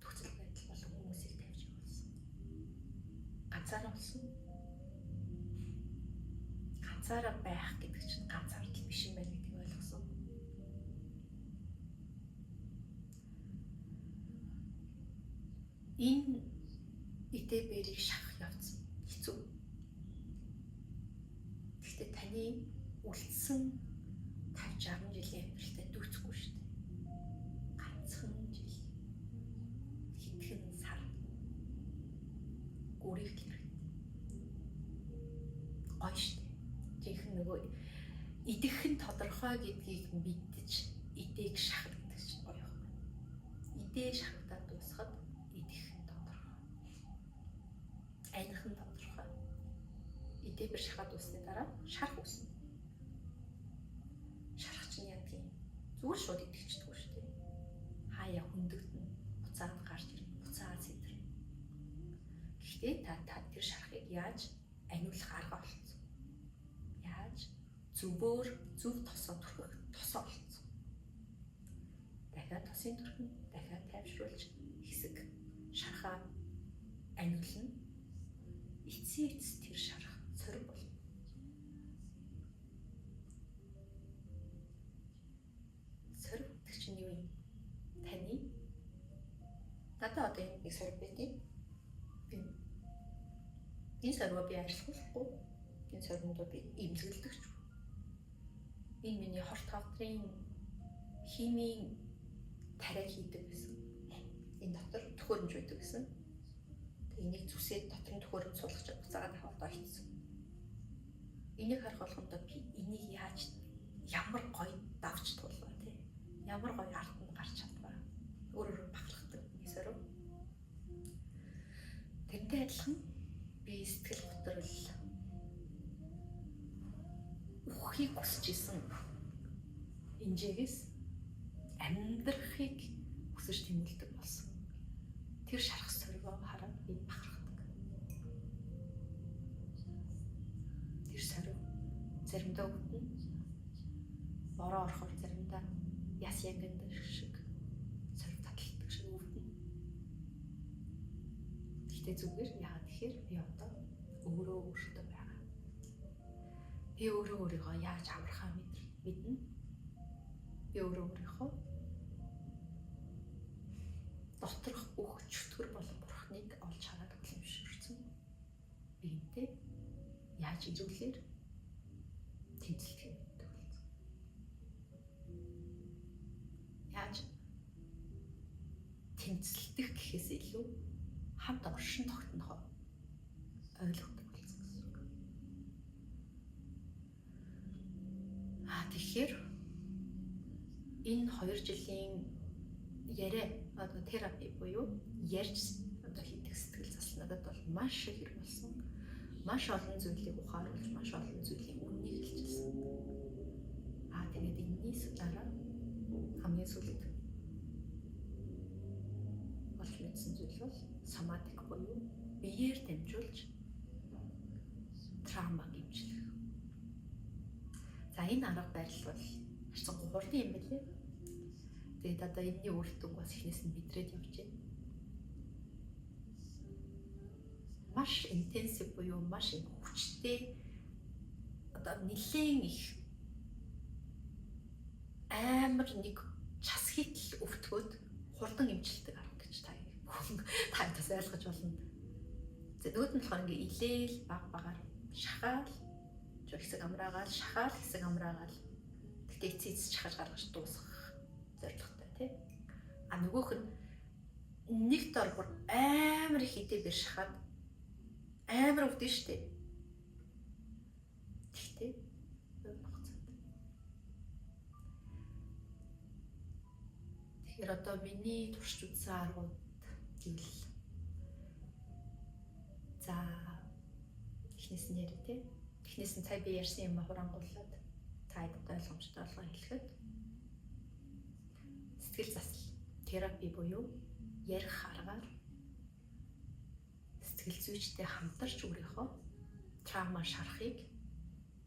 Төгсөл байдал болон хүмүүсийг тавьж өгсөн. Ганцаараа болсон. Ганцаараа байх гэдэг чинь ганцаардал биш юм байна гэдгийг ойлгосон. Энэ идэ бэрийг шахах явц хэцүү. Гэхдээ таны үлдсэн 50-60 жилийн амьдралтай дүүцэхгүй шүү дээ. Ганцхан жил, хэдхэн сар, гүрийг хэрэгтэй. Гоё шүү дээ. Жинхэнэ нөгөө идэх нь тодорхой гэдгийг мэддэж идээг шахах гэдэг чинь гоё юм. Идээ шахагдаад дуусахад идэх нь тодорхой. Айнх нь тодорхой. Идээ бэр шахаад дуусны дараа шарах үснэ. Шарах чинь яг тийм зүгээр шууд идэгчдэггүй шүү дээ. Хаяа хөндөгдөн, буцаад гарч ирнэ, буцаад сэдвэрнэ. Гэхдээ та тэр шарахыг яаж аниулах арга олцсон? Яаж зөв тосоо түрхэх тосоо олцсон? Дахиад тосын түрхэн, дахиад тайвшруулж хэсэг шарахаа аниулна. Эцсийн тэр шарах сориг болно. Сориг гэдэг чинь юу юм? Таны надад одоо нэг сориг байдیں۔ Энэ соригоо би арилгахгүй. Энэ соригнуудаа би имзэглэдэг ч. Энэ миний хорт хавдрын химийн тариа хийдэг гэсэн. Энэ дотор төхөөрөмж байдаг гэсэн. Энийг зүсээд дотор нь төхөөрөмж суулгаж буцаагаад аваад ойцсон. Энийг харах болгондоо би энийг яаж ямар гоё давж тулваа тий. Ямар гоё ард нь гарч чадваа. Өөрөөр бахархдаг миний сорив. Тэрнтэй адилхан би сэтгэл готрол ухахыг хүсэж исэн энжээс амьдрахыг хүсэж тэмүүлдэг болсон. Тэр шарах соригоо хараад би бахархдаг. Тэр сорив заримдаа өвдөн бороо орохоор заримдаа яс яганд шиг сорив таталдаг шиг өвдөн. Гэхдээ зүгээр яагаад тэгэхээр би одоо өөртөө байгаа. Би өөрийгөө яаж амархаа мэднэ. Би өөрийнхөө доторх бүх чөтгөр болон бурхныг олж хараад хүлэмжшүүлсэн. Би энтэй яаж ирүүлэхээр тэнцэлдэг юм гэдэг болсон. Яаж тэнцэлдэх гэхээс илүү хамт оршин тогтнохоо ойлгодог болсон гэсэн үг. Тэгэхээр энэ 2 жилийн яриа одоо терапи буюу ярьж одоо хийдэг сэтгэл зас надад бол маш их хэрэг болсон. маш олон зүйлийг ухааруулж, маш олон зүйлийн үннийг хэлчихсэн. Тэгээд энэний дараа хамгийн сүүлд болж мэдсэн зүйл бол соматик буюу биеэр дамжуулж травма гэмжлэх. За энэ арга барил бол харцсан хурдан юм байна лээ. Тэгээд одоо энэний үр дүн бас эхнээс нь мэдрээд явж байна. Маш интенсив буюу маш их хүчтэй одоо нэлээд их амар нэг час хитл өвтгөөд хурдан имжилдэг арга гэж та бас ойлгож болно. Нөгөөд нь болохоор ингээ илээл багаар шахаал хэсэг амраагаал шахаал хэсэг амраагаал тэгтээ эцээц шахаж гаргаж дуусгах зорилготой тий. Нөгөөх нь нэг дор бүр амар их хитэ бэр шахаад амар өвдөн штэ. Тэгтээ тэгэхээр одоо миний туршиж үзсэн аргууд гэвэл за эхнээс нь яри тий. Эхнээс нь цай би ярьсан юм хурангууллаад цайд ойлгомжтой болгоо хэлэхэд сэтгэл засал терапи буюу ярих аргаар сэтгэл зүйчтэй хамтарч өөрийнхөө травма шарахыг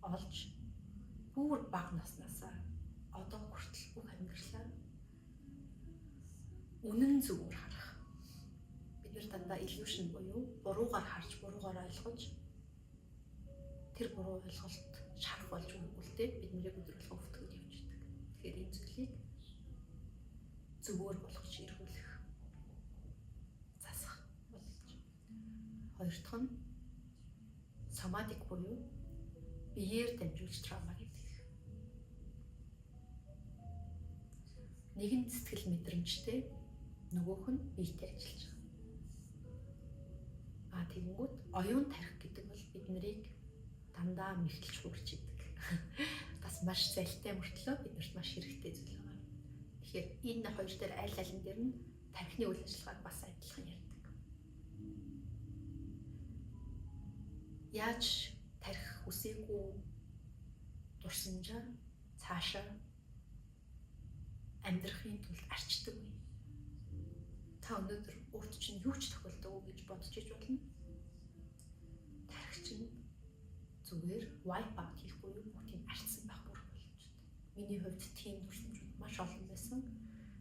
олж бүр бага наснаасаа одоо хүртэл бүх амьдралаа үнэн зөвөр харах. Бид нэр дандаа illusion буюу буруугаар харж буруугаар ойлгож тэр буруу ойлголт шарах болж үлдээд бид нэрийг өдрөлгөө өвтгөд явж байдаг. Тэгэхээр энэ зүйлийг зөвөр болгож эргүүлэх засах болж. Хоёр дахь нь соматик буюу биеэр дамжуулж травма гэдэг. Нэг нь сэтгэл мэдрэмжтэй, нөгөөх нь биетэй ажиллаж байгаа. Тэгэнгүүт оюун тарих гэдэг бол бид нарыг дандаа мэрхэлж хүрч идэг. Бас маш залтай мөртлөө биднэрт маш хэрэгтэй зүйл байгаа. Тэгэхээр энэ хоёр дээр аль алин дээр нь тархины үйл ажиллагааг бас адилхан ярьдаг. Яаж тарих үсээгүй дурсамжаа цаашаа амьдрахын тулд арчдаг вэ? Та өнөөдөр өөрт чинь юу ч тохиолдог уу гэж бодож иж болно. Тарих чинь зүгээр wipe out хийх буюу бүгдийг арчсан байх бүр боломжтой. Миний хувьд тийм дурсамжууд маш олон байсан.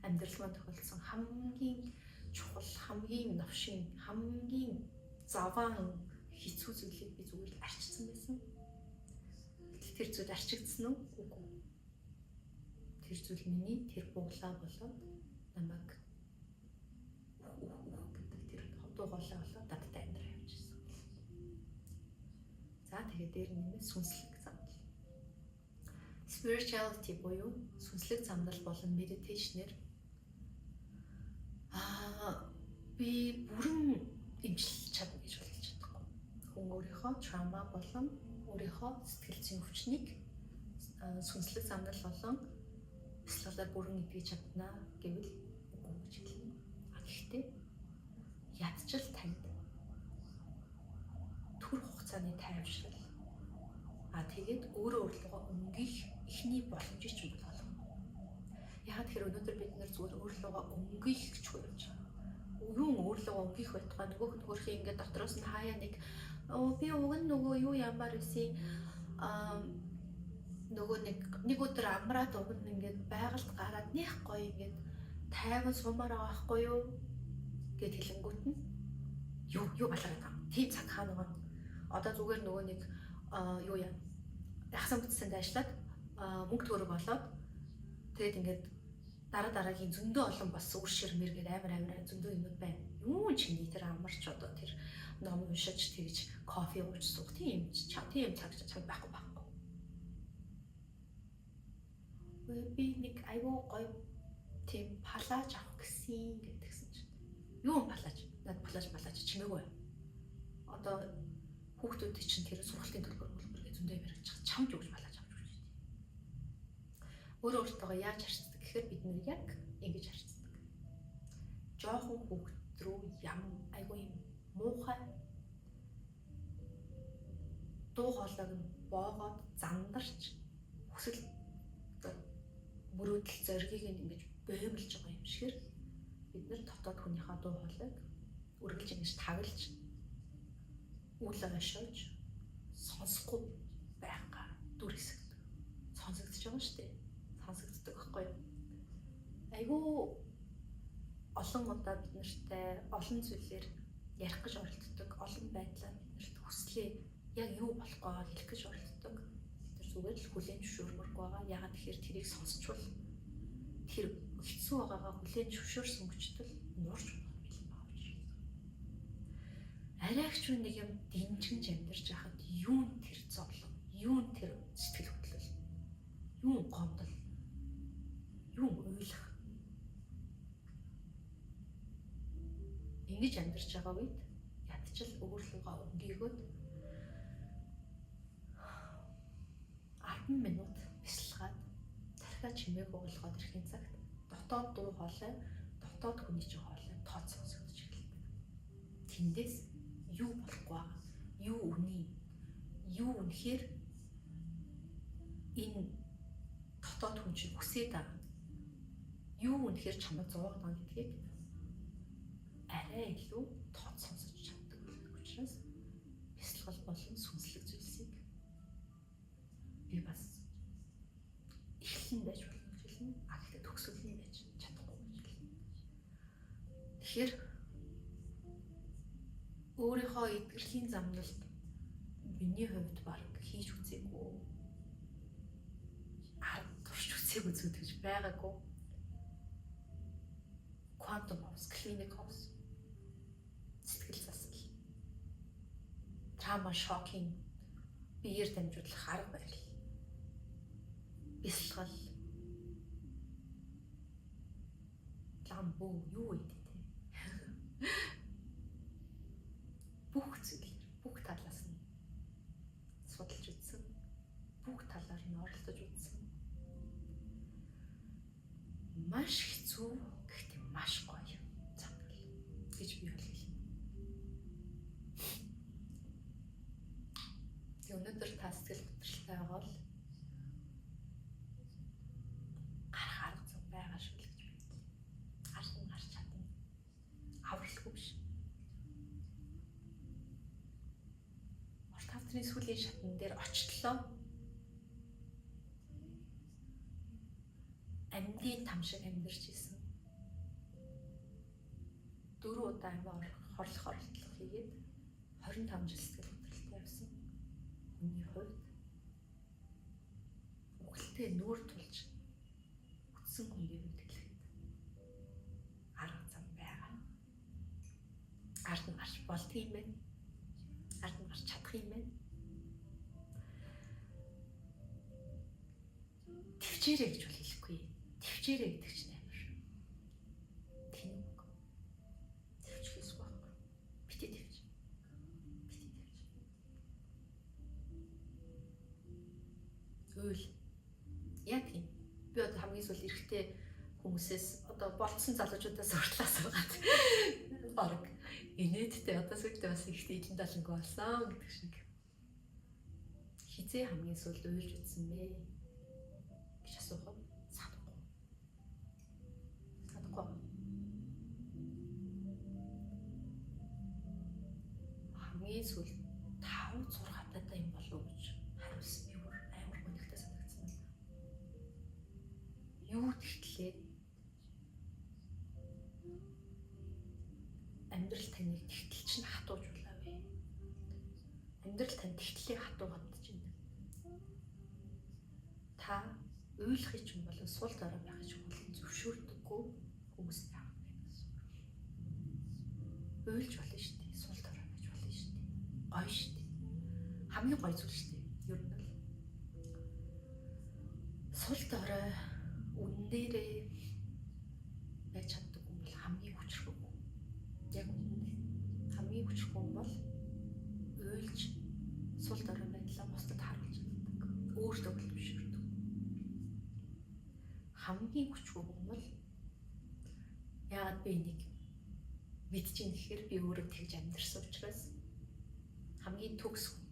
Амьдрал маань тохиолдсон хамгийн чухал, хамгийн новшин, хамгийн заван хэцүү зүйлийг би зүгээр л арчсан байсан. Тэр зүйл арчигдсан уу? Үгүй. Тэр зүйл миний тэр буглаа болоод намайг гэдэг тэр ховдуу голоо болоод дадтай амьдраа явуулчихсан. За тэгээд дээр нэмээ сүнслэг замдал. Spirituality буюу сүнслэг замдал болон meditation-ээр би бүрэн имжилж чадна гэж хэлж чадахгүй. Хүн өөрийнхөө trauma болон өөрийнхөө сэтгэл зүйн өвчнийг сүнслэг замдал болон бясалгалаар бүрэн эдгэж чадна гэвэл үгүй гэж хэлнэ. Гэхдээ ядчил танд түр хугацааны тайвшрал тэгээд өөрөө өөрлөгөө өнгөх ихний боломжийг ч юм болгоно. Яагаад тэгэхээр өнөөдөр бид нэр зүгээр өөрлөгөө өнгөх гэж хуурж байгаа. Юу өөрлөгөө өнгөх байтугай нөгөөх ингээд дотроос нь хаяа нэг би уг нь нөгөө юу ямар байсан нөгөө нэг өдөр амраад уг нь ингээд байгальд гараад нэх гоё ингээд тайван сумаар байгаа байхгүй юу гэд хэлэнгүүт нь юу балараад байгаа. Тийм цаг хаана одоо зүгээр нөгөө нэг юу яа хасан бүтцэнд ажиллаад мөнгө төгрөг болоод тэгээд ингээд дараагийн зөндөө олон бас үр ширмэр гээд амар зөндөө юмуд байна. Юу чиний тэр амарч одоо тэр ном уншиж тэгж кофе ууж суух тийм цаг байхгүй. Би нэг аюу гоё тийм палаж авах гэсэн гэдгсэн чинь юу палаж? Над палаж чимээгүй. Одоо хүүхдүүд чинь тэр сургалтын төлбөр зөндөө барьж байгаа. Чамд юу гэж палаж авч өгч дээ. Өөртөө яаж харцдаг гэхээр бид нэр яг ингэж харцдаг. Жохон хүүхд рүү ям айгүй юм муухай дуу хоолойг нь боогоод зандарч хүсэл мөрөөдөл зоригийг ингэж боомлж байгаа юм шигээр бид нар дотоод хүнийхээ дуу хоолойг үргэлж ингэж таглаж үл ойшоож сонсохгүй байхаа дүр хэсэгдэг. Сонсогдож байгаа шүү дээ. Сонсогддог байхгүй юу? Айгүй олон удаа бид нартай олон зүйлээр ярих гэж оролддог, олон байдлаар биднэрт хүслээ яг юу болох байгааг хэлэх гэж оролддог. Тэр зүгээр л хүлээн зөвшөөрмөрг байгаа. Ягаад тэгэхээр тэрийг сонсчвал тэр хэцүү байгаагаа хүлээн зөвшөөрсөн мөчтөл нуурч болох бэлэн байгаа юм. Арайч нэг юм дэнжинж амьдарч байхад юун тэр зовлон, юун тэр сэтгэл хөдлөл, юун гомдол, юун уйлах. Ингэж амьдарч байгаа үед ядчил өөрлөгөө өнгийгөөд 10 минут бясалгаад дахиад чимээг уулгаад ирэхин цагт дотоод дуу хоолой, дотоод хүний чинь хоолой тооц сонсогдож эхэлдэг. Тэндээс юу болохгүй байгаа, юу үний, юу үнэхээр энэ дотоод хүн чинь хүсээд байгаа, юу үнэхээр чамд зовоогд байгаа гэдгийг арай илүү тооц сонсож чаддаг учраас бясалгал болон сүнслэг зүйлсийг би бас эхлэн байж болно гэж хэлнэ. Гэхдээ төгсгөл нь байж чадахгүй гэж хэлнэ. Тэгэхээр өөрийнхөө эдгэрлийн замналд миний хувьд баг хийж үзээгүй, арга турш үзээгүй зүйл гэж байгаагүй. Quantum House, Clinic House, сэтгэл засал, trauma shocking, биеэр дамжуулах арга барил, бясалгал, ламбуу юу гэдэг те. Бүх зүйлээр, бүх талаас нь судалж үзсэн, бүх талаар нь оролдож үзсэн. Маш хэцүү, гэхдээ маш гоё замнал гэж би хэлээ. Өнөөдөр та сэтгэл хөдлөлтэй байгаа бол гарах арга зам байгаа шүү гэж бодлоо. Гарч чадна. Авралгүй биш. Урт хавцны сүлийн шатн дээр очихлоо. Амьдын там шиг амьдарч исэн. 4 удаа амиа хорлох оролдлого хийгээд 25 жил сэтгэл хөдлөлтэй явсан. Хүний хувьд үхэлтэй нүүр тулж үтсэн хүний хувьд хэлэхэд арга зам байгаа. Ард нь гарч болдго юм байна. Ард нь гарч чадах юм байна. Төвчээрэй гэж бол хэлэхгүй. Төвчээрэй гэдэг чинь амар. Тэнэг. Төвчхийс байхгүй. Битээ төвч. Үйл. Яг тийм. Би одоо хамгийн сүүл эрэхтэй хүмүүсээс одоо болцсон залуучуудаас уртлаас байгаа. Бараг инээдтэй одоо сүйдээ бас ихтэй идэн далангүй болсон гэдэг шиг. Хизээ хамгийн сүүлд уйлж үзсэн бэ гэж асуухад санахгүй. Хамгийн сүүл 5-6 хавтатай юм болов уу гэж хариулсан би бүр амар гонигтай санагдсан. Юу тэгтлээ амьдрал таныг тэгтэл чинь хатуужуулаа вэ? Амьдрал тань тэгтлээ хатуугаад чинь. Та уйлахыг ч юм болон сул дорой байхыг ч болон зөвшөөрдөггүй хүмүүстэй хавна гэсэн. Уйлж болно шүү дээ. Сул дорой байж болно шүү дээ. Гоё шүү дээ. Хамгийн гоё зүйл шүү дээ. Ер нь л сул дорой үнэн дээрээ байж чаддаг юм бол хамгийн хүчрхэг. Яг үнэндээ хамгийн хүчрхэг юм бол уйлж сул дорой байдлаа бусдад харуулж чаддаг. Өөртөө зөвшөөрдөг. Хамгийн хүчрхэг юм бол яагаад би энийг мэдчихээн гэхээр би өөрөө тэгж амьдэрсэн учраас хамгийн төгс хүн.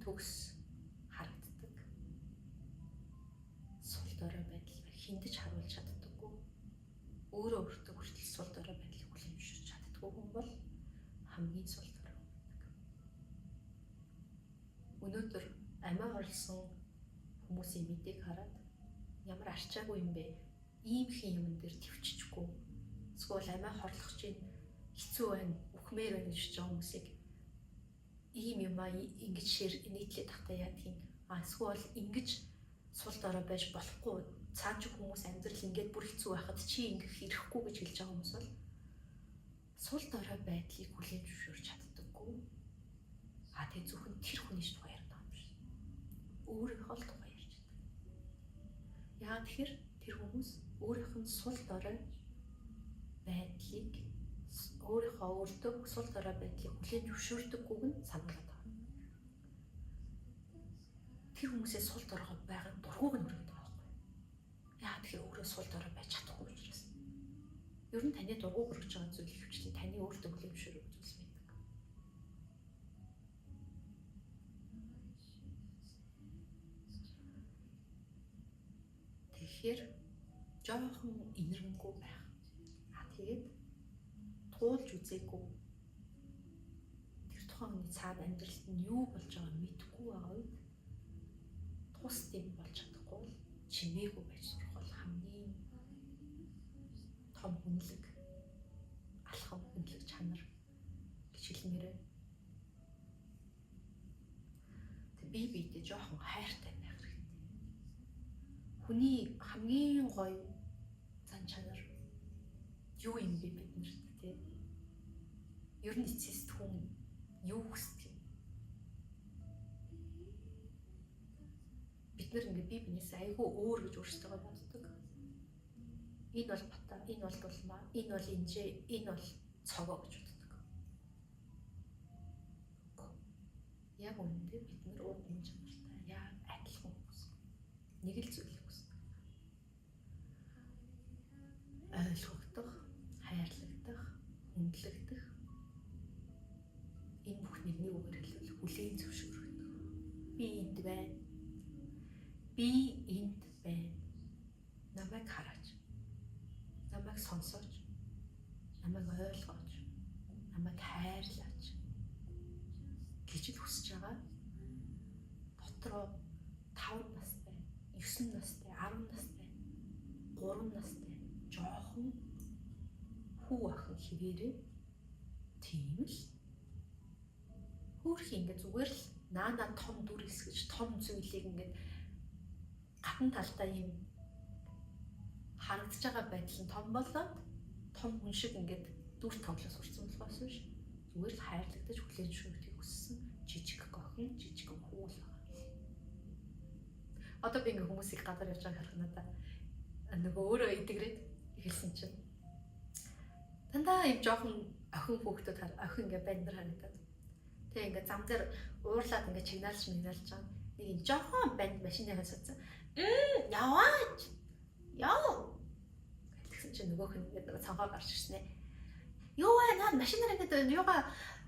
төгс харагддаг. Сул дорой байдал хиндэж харуулж чаддаггүй. Өөрөө өөртөө хүртэл сул дорой байдлыг хүлээмжшүүлж чаддаггүй хүн бол хамгийн сул дорой байдаг. Өнөөдөр амиа орлсон хүмүүсийн мэдээг хараад ямар арчаагүй юм бэ? Ийм их юм дээр төвччихгүй. Эсвэл амиа хорлох чинь хэцүү байна, үхмээр байна гэж байгаа хүмүүсийг ийм юм аа ингэж нийтлээд тахтаа яадаг юм. Эсвэл ингэж сул дорой байж болохгүй. Цааш хүмүүс амьдрал ингээд бүр хэцүү байхад чи ингэх ирэхгүй гэж хэлж байгаа хүмүүс бол сул дорой байдлыг хүлээн зөвшөөрч чаддаггүй. Тэгээ зөвхөн тэр хүний тухай ярьдаг юм шиг. Өөрийнхөө л тухай ярьж байдаг. Яагаад тэгэхээр тэр хүмүүс өөрийнх нь сул дорой байдлыг өөрийнхөө өөртөө сул дорой байдлыг хүлээн зөвшөөрдөггүйг нь сануулад байгаа. Тэр хүмүүсээ сул дорой байгаа дургуг нь өргөдөг байгаа байхгүй. Яагаад тэгэхээр өөрөө сул дорой байж чадахгүй учраас. Ер нь таны дургуг өргөж байгаа зүйл хөвчлэн таны өөртөө хүлээн зөвшөөрөх зүйлс байдаг. Тэгэхээр жоохон инэрэнгүй байх. Тэгээд туулж үзээгүй. Тэр тухайн хүний цаана амьдралд нь юу болж байгааг мэдэхгүй байгаа үед тус тийм болж чадахгүй бол чимээгүй байж сурах бол хамгийн том хүнлэг, алхам хүнлэг чанар гэж хэлмээрээ. Тэг бие биедээ жоохон хайртай байх хэрэгтэй. Хүний хамгийн гоё зан чанар юу юм бэ биднэрт те? Ер нь эцэст хүн юу хүсдэг юм? Бид нар ингээ бие биенээс айгүй өөр гэж өөрсдөө боддог. Энэ бол бата, энэ бол дулмаа, энэ бол инжээ, энэ бол цогоо гэж боддог. Яг үнэндээ бид нар уудын чанартай яг адилхан хүмүүс. Нэг л зүйлийг хүсдэг. Ойлгогдох, хайрлагдах, хүндлэгдэх энэ бүх нэгний үгээр хэлбэл хүлээн зөвшөөрөх. Би энд байна. Би энд байна. Намайг хараач. Намайг сонсооч. Намайг ойлгооч. Намайг хайрлаач гэж л хүсэж байгаа. Дотроо 5 настай, 9 настай, 10 настай, 3 настай жоохон хүү охин хിവэрээ тийм л хөөх ингэ зүгээр л наана том дүр хэсгэж том зүйлийг ингэ гадна талдаа юм харагдаж байгаа байдал нь том болоод том хүн шиг ингээд дүр тоглож сурцсан болохоос биш зүгээр л хайрлагдаж хүлээн зөвшөөрөхийг хүссэн жижиг охин жижиг хүү л байгаа. Одоо би ингээ хүмүүсийг гадар явж байгааг харах надаа нөгөө өөрөө идэгрээд хэлсэн чинь дандаа юм жоохон охин хүүхдүүд охин ингээ бандэр харагдаад тэг ингээ зам дээр уурлаад ингээ чигнаалж байгаа нэг юм жоохон банд машины хасацсан яваач яа гэсэн чинь нөгөөх нь ингээ нөгөө цанхаа гарч ирсэн ээ. Юу вэ наад машинаар ингээ юугаа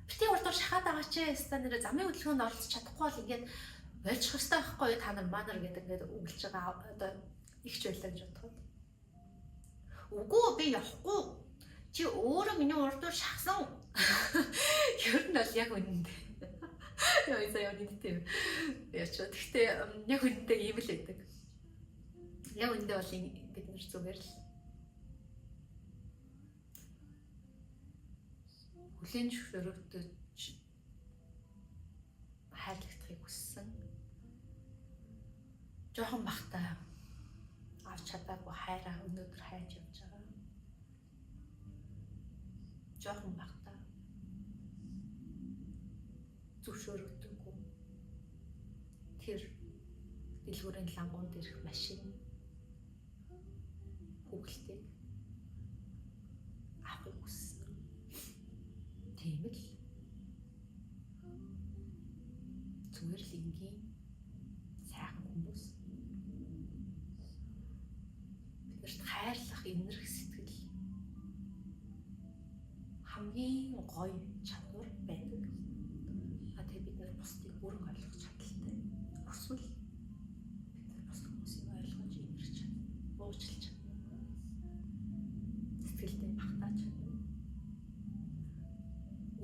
бити урдуур шахаад байгаа чи ста нэр замын хөдөлгөөнд оролцож чадахгүй бол ингээд больчих хэрэгтэй байхгүй та нар манар гэдэг ингээд үгэлж байгаа одоо ихч байлаа гэж бодоход. Үгүй би явахгүй. Чи өөрөө миний урдуур шахсан. Ер нь бол яг үнэндээ. Яа яа үнэндээ. Яач гэхдээ яг үнэндээ ийм л байдаг. Яг үнэндээ бол бид нар зүгээр л хүлээн зөвшөөрөгдөж хайрлагдахыг хүссэн. Жохон бахтай авч чадаагүй хайраа өнөөдөр хайж явж байгаа. Жохон бахтай зөвшөөрөгдөггүй. Тэр дэлгүүрийн лангуунд ирэх машин хүүхэлтийг авахыг хүссэн. Тийм л зүгээр л энгийн сайхан хүмүүс биднэрт хайрлах энерги сэтгэл хамгийн гоё чадвар байдаг. Тэгээ бид нар бусдыг бүрэн ойлгох чадaltaй. Эсвэл бид нар бусад хүмүүсийг ойлгож инэрч чадна, уучлж чадна. Сэтгэлдээ багтааж чадна.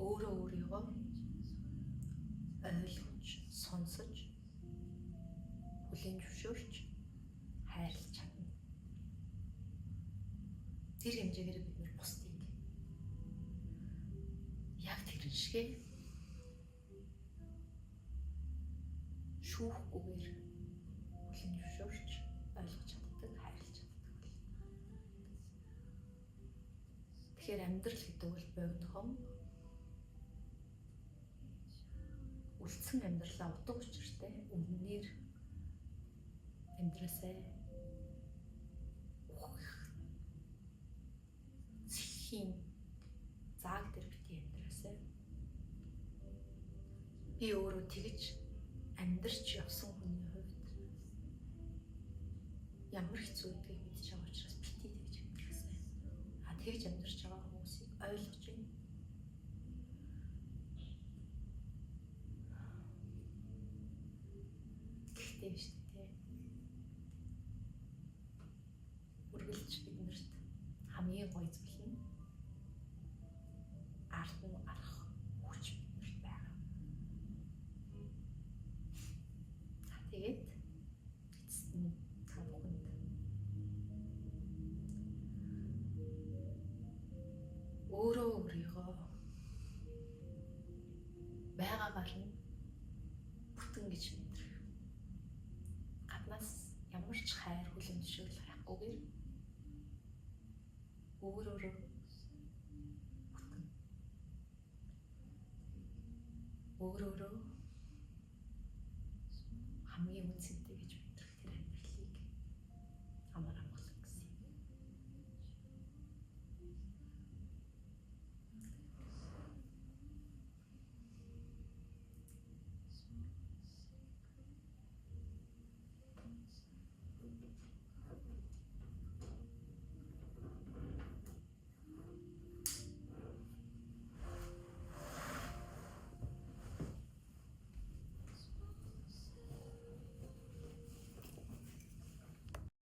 Өөрөө өөрийгөө ойлгож, сонсож, хүлээн зөвшөөрч, хайрлаж чадна. Тэр хэмжээгээр бид нар бусдыг яг тэр шигээ шүүхгүйгээр хүлээн зөвшөөрч, ойлгож чаддаг, хайрлаж чаддаг бол. Тэгэхээр амьдрал гэдэг бол богинохон үлдсэн амьдралаа утга учиртай өмнөр амьдрасаа ухах зэхийн зааг дээр бити амьдрасаа би өөрөө тэгж амьдарч явсан хүний хувьд ямар хэцүү гэдгийг мэдж байгаа учраас бити тэгж амьдрасаа. Тэгж амьдарч байгаа хүмүүсийг ойлгож байна. Гэхдээ биш дээ. Үргэлж биднэрт хамгийн гоё зүйл нь ард нь гарах хүч биднэрт байгаа. Тэгээд эцэст нь та бүхэнд өөрөө өөрийгөө байгаагаар нь бүтэн гэж мэдрэх. Гаднаас ямар ч хайр хүлээн зөвшөөрөл хайхгүйгээр өөрөө бүтэн. Өөрөө